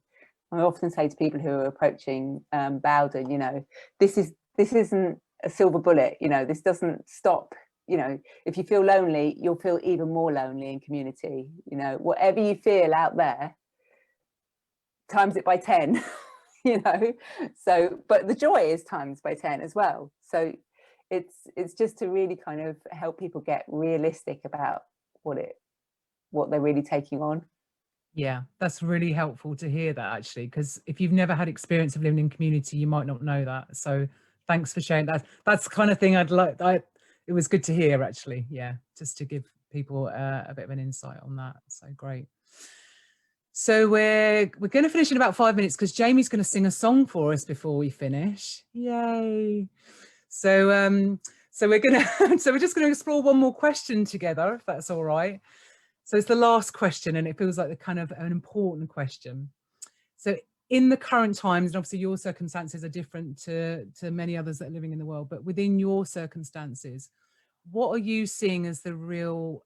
S5: I often say to people who are approaching Bowden, you know, this isn't a silver bullet, you know, this doesn't stop, you know, if you feel lonely, you'll feel even more lonely in community, you know, whatever you feel out there, times it by 10, you know, so, but the joy is times by 10 as well. So it's just to really kind of help people get realistic about what they're really taking on.
S1: Yeah, that's really helpful to hear that, actually, because if you've never had experience of living in community, you might not know that. So thanks for sharing that. That's the kind of thing I'd like. It was good to hear, actually. Yeah, just to give people a bit of an insight on that. So great. So we're going to finish in about 5 minutes because Jamie's going to sing a song for us before we finish. Yay! So so we're just going to explore one more question together, if that's all right. So it's the last question, and it feels like the kind of an important question. So in the current times, and obviously your circumstances are different to many others that are living in the world, but within your circumstances, what are you seeing as the real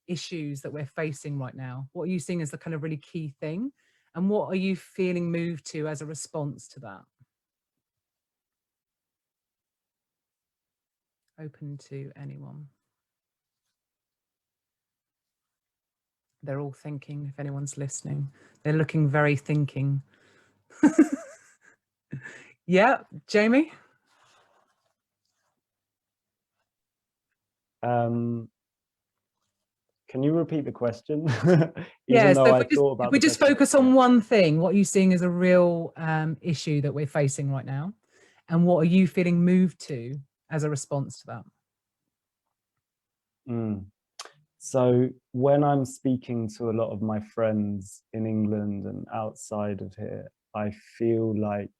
S1: issues that we're facing right now? What are you seeing as the kind of really key thing? And what are you feeling moved to as a response to that? Open to anyone. They're all thinking, if anyone's listening. They're looking very thinking. Yeah, Jamie?
S3: Can you repeat the question?
S1: Yeah, so if we just
S3: question.
S1: focus on one thing, what are you seeing as a real issue that we're facing right now? And what are you feeling moved to as a response to that?
S3: So when I'm speaking to a lot of my friends in England and outside of here, I feel like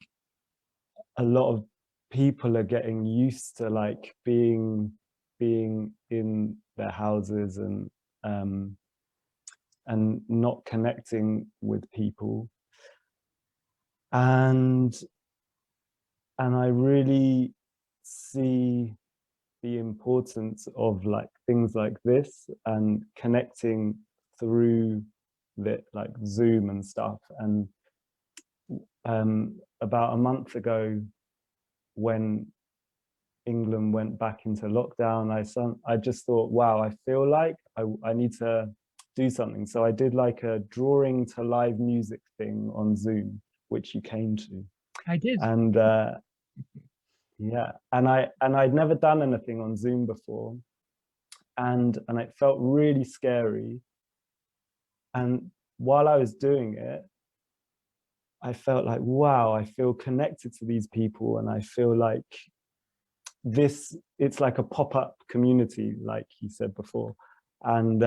S3: a lot of people are getting used to like being in their houses and not connecting with people. And I really see the importance of like things like this and connecting through the like Zoom and stuff. And about a month ago, when England went back into lockdown, I just thought, wow, I feel like I need to do something. So I did like a drawing to live music thing on Zoom, which you came to.
S1: I did.
S3: And yeah, and I'd never done anything on Zoom before, and it felt really scary. And while I was doing it, I felt like, wow, I feel connected to these people, and I feel like it's like a pop-up community, like he said before. And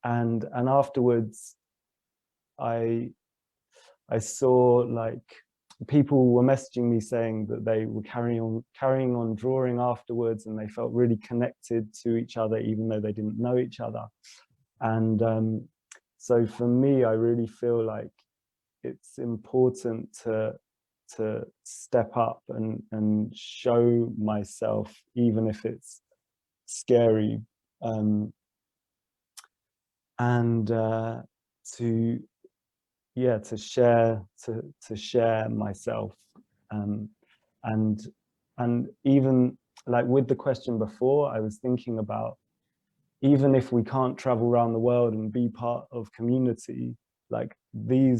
S3: afterwards, I saw like people were messaging me saying that they were carrying on drawing afterwards, and they felt really connected to each other even though they didn't know each other. And so for me, I really feel like it's important to step up and show myself, even if it's scary, and to share myself, and even like with the question before, I was thinking about, even if we can't travel around the world and be part of community, like the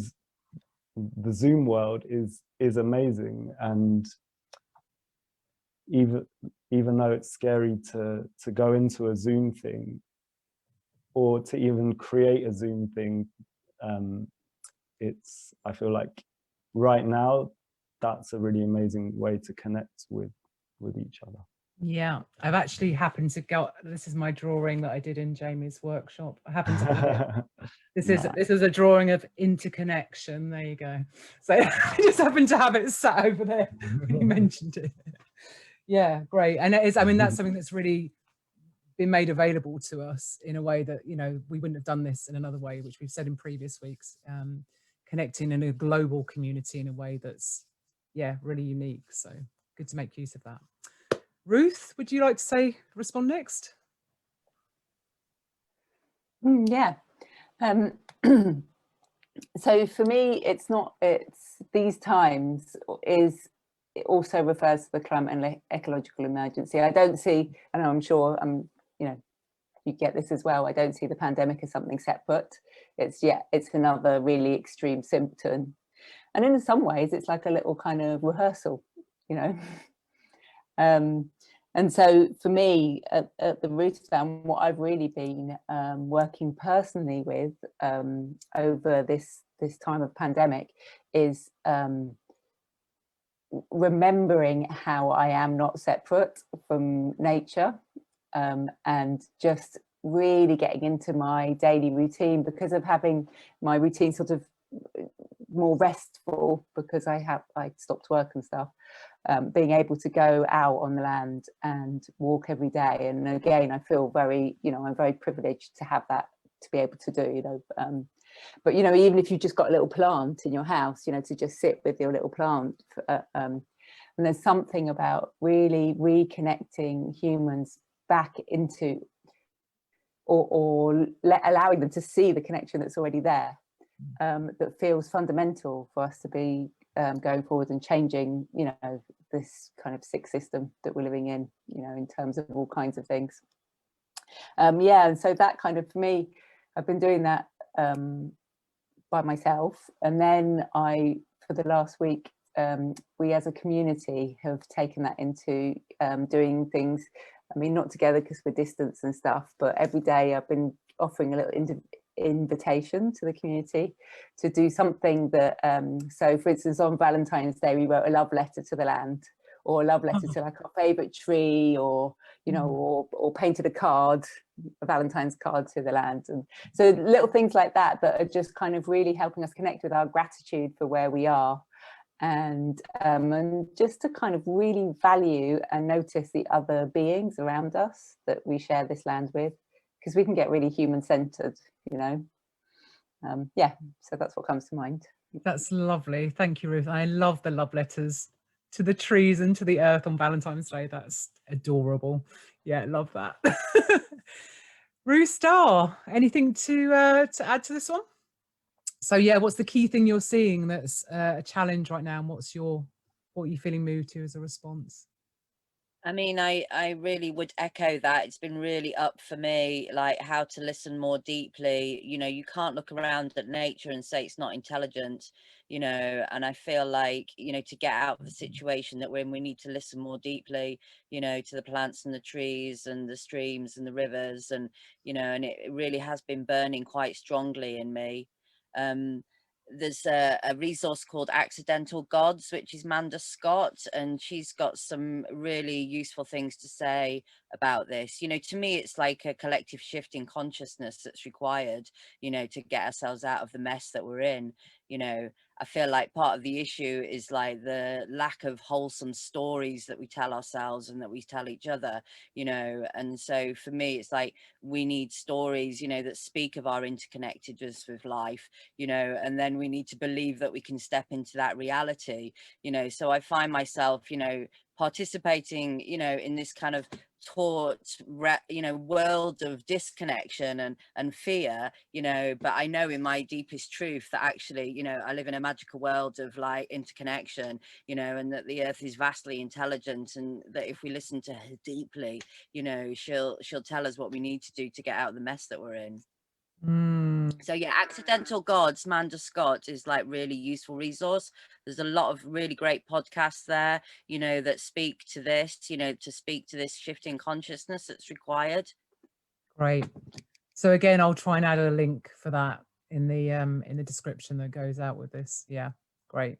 S3: Zoom world is amazing. And even though it's scary to go into a Zoom thing or to even create a Zoom thing, I feel like right now that's a really amazing way to connect with each other.
S1: Yeah, I've actually happened to go, this is my drawing that I did in Jamie's workshop. I happened to this is a drawing of interconnection. There you go. So I just happened to have it sat over there when you mentioned it. Yeah, great. And it is, I mean, that's something that's really been made available to us in a way that, you know, we wouldn't have done this in another way, which we've said in previous weeks, connecting in a global community in a way that's, yeah, really unique. So good to make use of that. Ruth, would you like to respond next?
S5: Yeah. So for me, it's these times it also refers to the climate and ecological emergency. I don't see, I know I'm sure, you know, you get this as well. I don't see the pandemic as something separate. It's another really extreme symptom. And in some ways, it's like a little kind of rehearsal, you know. And so for me, at the ROOH, what I've really been working personally with over this time of pandemic is remembering how I am not separate from nature, and just really getting into my daily routine, because of having my routine sort of more restful, because I stopped work and stuff, being able to go out on the land and walk every day. And again, I feel very, I'm very privileged to have that, to be able to do, but even if you've just got a little plant in your house, to just sit with your little plant, and there's something about really reconnecting humans back into, or allowing them to see the connection that's already there, that feels fundamental for us to be going forward and changing, this kind of sick system that we're living in terms of all kinds of things. Yeah, and so that kind of, for me, I've been doing that by myself, and then for the last week, we as a community have taken that into doing things, not together because we're distance and stuff, but every day I've been offering a little invitation to the community to do something that, so for instance, on Valentine's Day, we wrote a love letter to the land, or a love letter to like our favorite tree, or or painted a Valentine's card to the land. And so little things like that are just kind of really helping us connect with our gratitude for where we are, and just to kind of really value and notice the other beings around us that we share this land with, because we can get really human-centered, yeah, so that's what comes to mind.
S1: That's lovely. Thank you, Ruth. I love the love letters to the trees and to the earth on Valentine's Day. That's adorable. Yeah, love that. Ruth Starr, anything to add to this one? So yeah, what's the key thing you're seeing that's a challenge right now, and what are you feeling moved to as a response?
S4: I mean, I really would echo that. It's been really up for me, like how to listen more deeply. You can't look around at nature and say it's not intelligent, and I feel like, to get out of the situation that we're in, we need to listen more deeply, to the plants and the trees and the streams and the rivers, and, and it really has been burning quite strongly in me. There's a resource called Accidental Gods, which is Manda Scott, and she's got some really useful things to say about this. To me, it's like a collective shift in consciousness that's required, to get ourselves out of the mess that we're in. I feel like part of the issue is like the lack of wholesome stories that we tell ourselves and that we tell each other, and so for me, it's like we need stories, that speak of our interconnectedness with life, and then we need to believe that we can step into that reality, so I find myself, participating, in this kind of taught, world of disconnection and fear, but I know in my deepest truth that actually, I live in a magical world of like interconnection, and that the earth is vastly intelligent, and that if we listen to her deeply, she'll tell us what we need to do to get out of the mess that we're in. So yeah, Accidental Gods, Manda Scott, is like really useful resource. There's a lot of really great podcasts there, that speak to this, to speak to this shift in consciousness that's required. Great.
S1: So again, I'll try and add a link for that in the description that goes out with this. Yeah, great.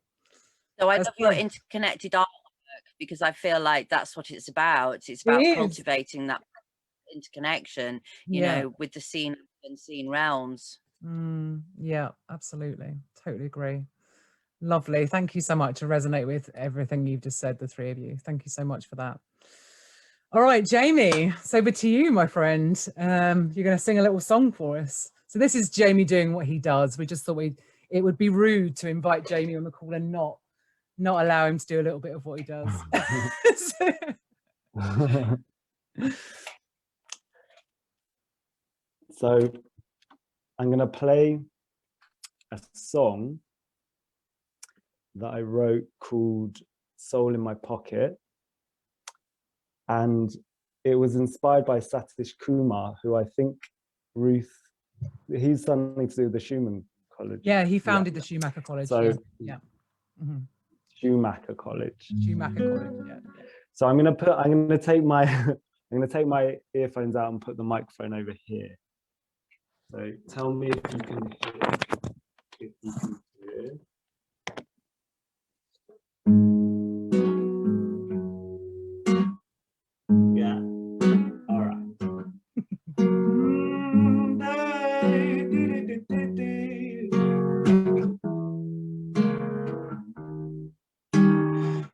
S4: So I love your interconnected artwork, because I feel like that's what it's about. It's about cultivating that interconnection, with the seen and unseen realms.
S1: Yeah, absolutely. Totally agree. Lovely. Thank you so much. I resonate with everything you've just said, the three of you. Thank you so much for that. All right, Jamie, it's over to you, my friend. You're going to sing a little song for us. So this is Jamie doing what he does. We just thought it would be rude to invite Jamie on the call and not allow him to do a little bit of what he does.
S3: So I'm going to play a song that I wrote called Soul in My Pocket. And it was inspired by Satish Kumar, who I think Ruth, he's something to do with the Schumann College.
S1: Yeah, he founded the Schumacher College.
S3: So,
S1: yeah.
S3: Schumacher College.
S1: Schumacher College, yeah.
S3: So I'm gonna take my I'm gonna take my earphones out and put the microphone over here. So tell me if you can hear. If you can hear. Yeah. All right.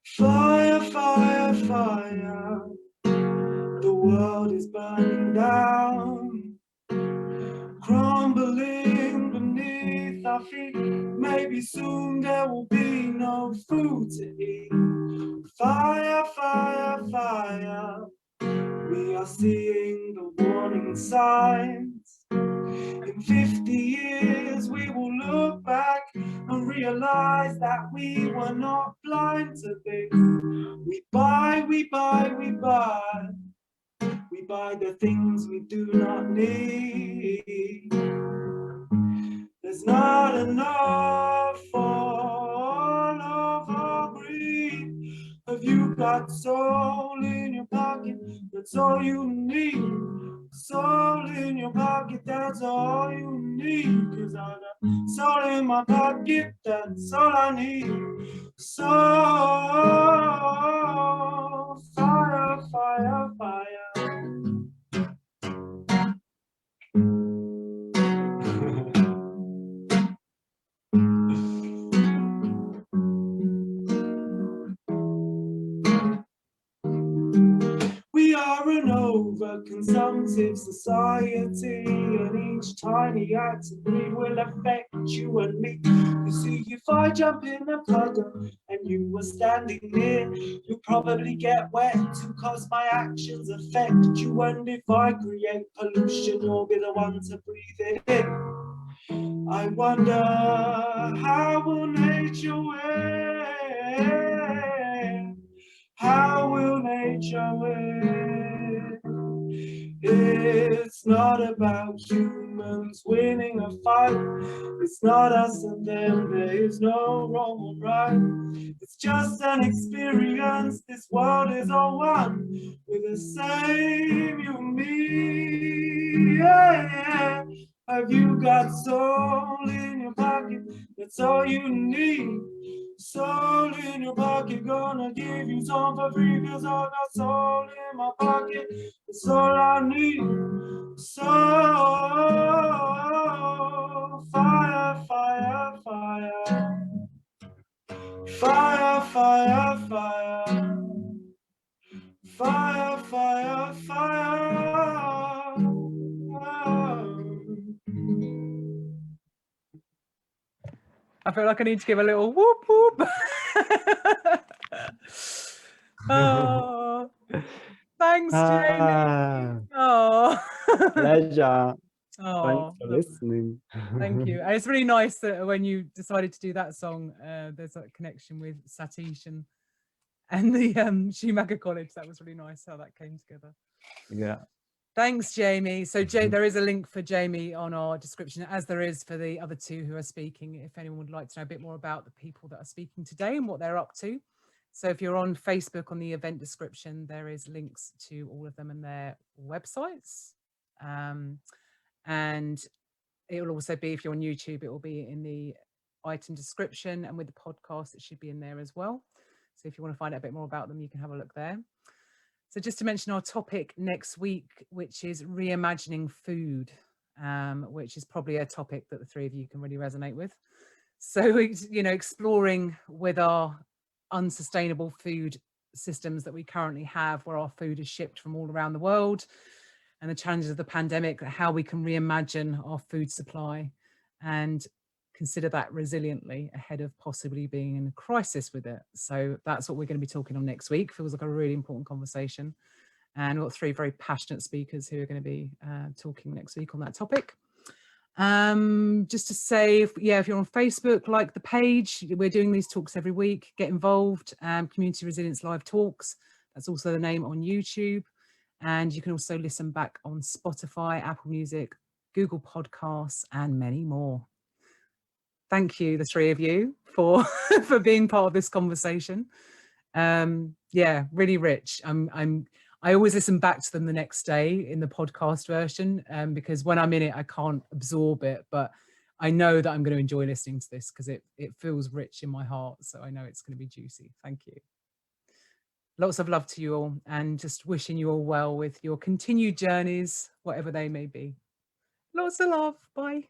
S3: Fire, fire, fire. The world is burning down, crumbling beneath our feet. Maybe soon there will be no food to eat. Fire, fire, fire. We are seeing the warning signs. In 50 years we will look back and realize that we were not blind to this. We buy, we buy, we buy. We buy the things we do not need. There's not enough for all of our greed. Have you got soul in your pocket? That's all you need. Soul in your pocket, that's all you need. 'Cause I got soul in my pocket, that's all I need. Soul, fire, fire, fire. We are an overconsumptive society, and each tiny act of greed will affect you and me. You see, if I jump in a puddle and you were standing near, you'll probably get wet too, 'cause my actions affect you. And if I create pollution, you'll be the one to breathe it in. I wonder how will nature win? How will nature win? It's not about humans winning a fight. It's not us and them, there is no wrong or right. It's just an experience, this world is all one. We're the same, you and me, yeah. Have you got soul in your pocket? That's all you need. Soul in your pocket, gonna give you some for free, 'cause I got soul in my pocket. That's all I need. Soul, fire, fire, fire. Fire, fire, fire. Fire, fire, fire.
S1: I feel like I need to give a little whoop whoop. Oh, thanks, Jamie. Oh,
S3: Pleasure.
S1: oh,
S3: Thanks for
S1: lovely.
S3: listening.
S1: Thank you. And it's really nice that when you decided to do that song, there's a connection with Satish and the Schumacher College. That was really nice how that came together.
S3: Yeah.
S1: Thanks, Jamie. So there is a link for Jamie on our description, as there is for the other two who are speaking, if anyone would like to know a bit more about the people that are speaking today and what they're up to. So if you're on Facebook, on the event description, there is links to all of them and their websites. And it will also be, if you're on YouTube, it will be in the item description, and with the podcast, it should be in there as well. So if you want to find out a bit more about them, you can have a look there. So just to mention our topic next week, which is reimagining food, which is probably a topic that the three of you can really resonate with. So, you know, exploring with our unsustainable food systems that we currently have, where our food is shipped from all around the world, and the challenges of the pandemic, how we can reimagine our food supply and consider that resiliently ahead of possibly being in a crisis with it. So that's what we're going to be talking on next week. Feels like a really important conversation. And we've got three very passionate speakers who are going to be talking next week on that topic. Just to say, if you're on Facebook, like the page. We're doing these talks every week. Get involved. Community Resilience Live Talks. That's also the name on YouTube. And you can also listen back on Spotify, Apple Music, Google Podcasts, and many more. Thank you, the three of you, for being part of this conversation. Yeah, really rich. I always listen back to them the next day in the podcast version, because when I'm in it, I can't absorb it, but I know that I'm going to enjoy listening to this because it feels rich in my heart. So I know it's going to be juicy. Thank you. Lots of love to you all, and just wishing you all well with your continued journeys, whatever they may be. Lots of love. Bye.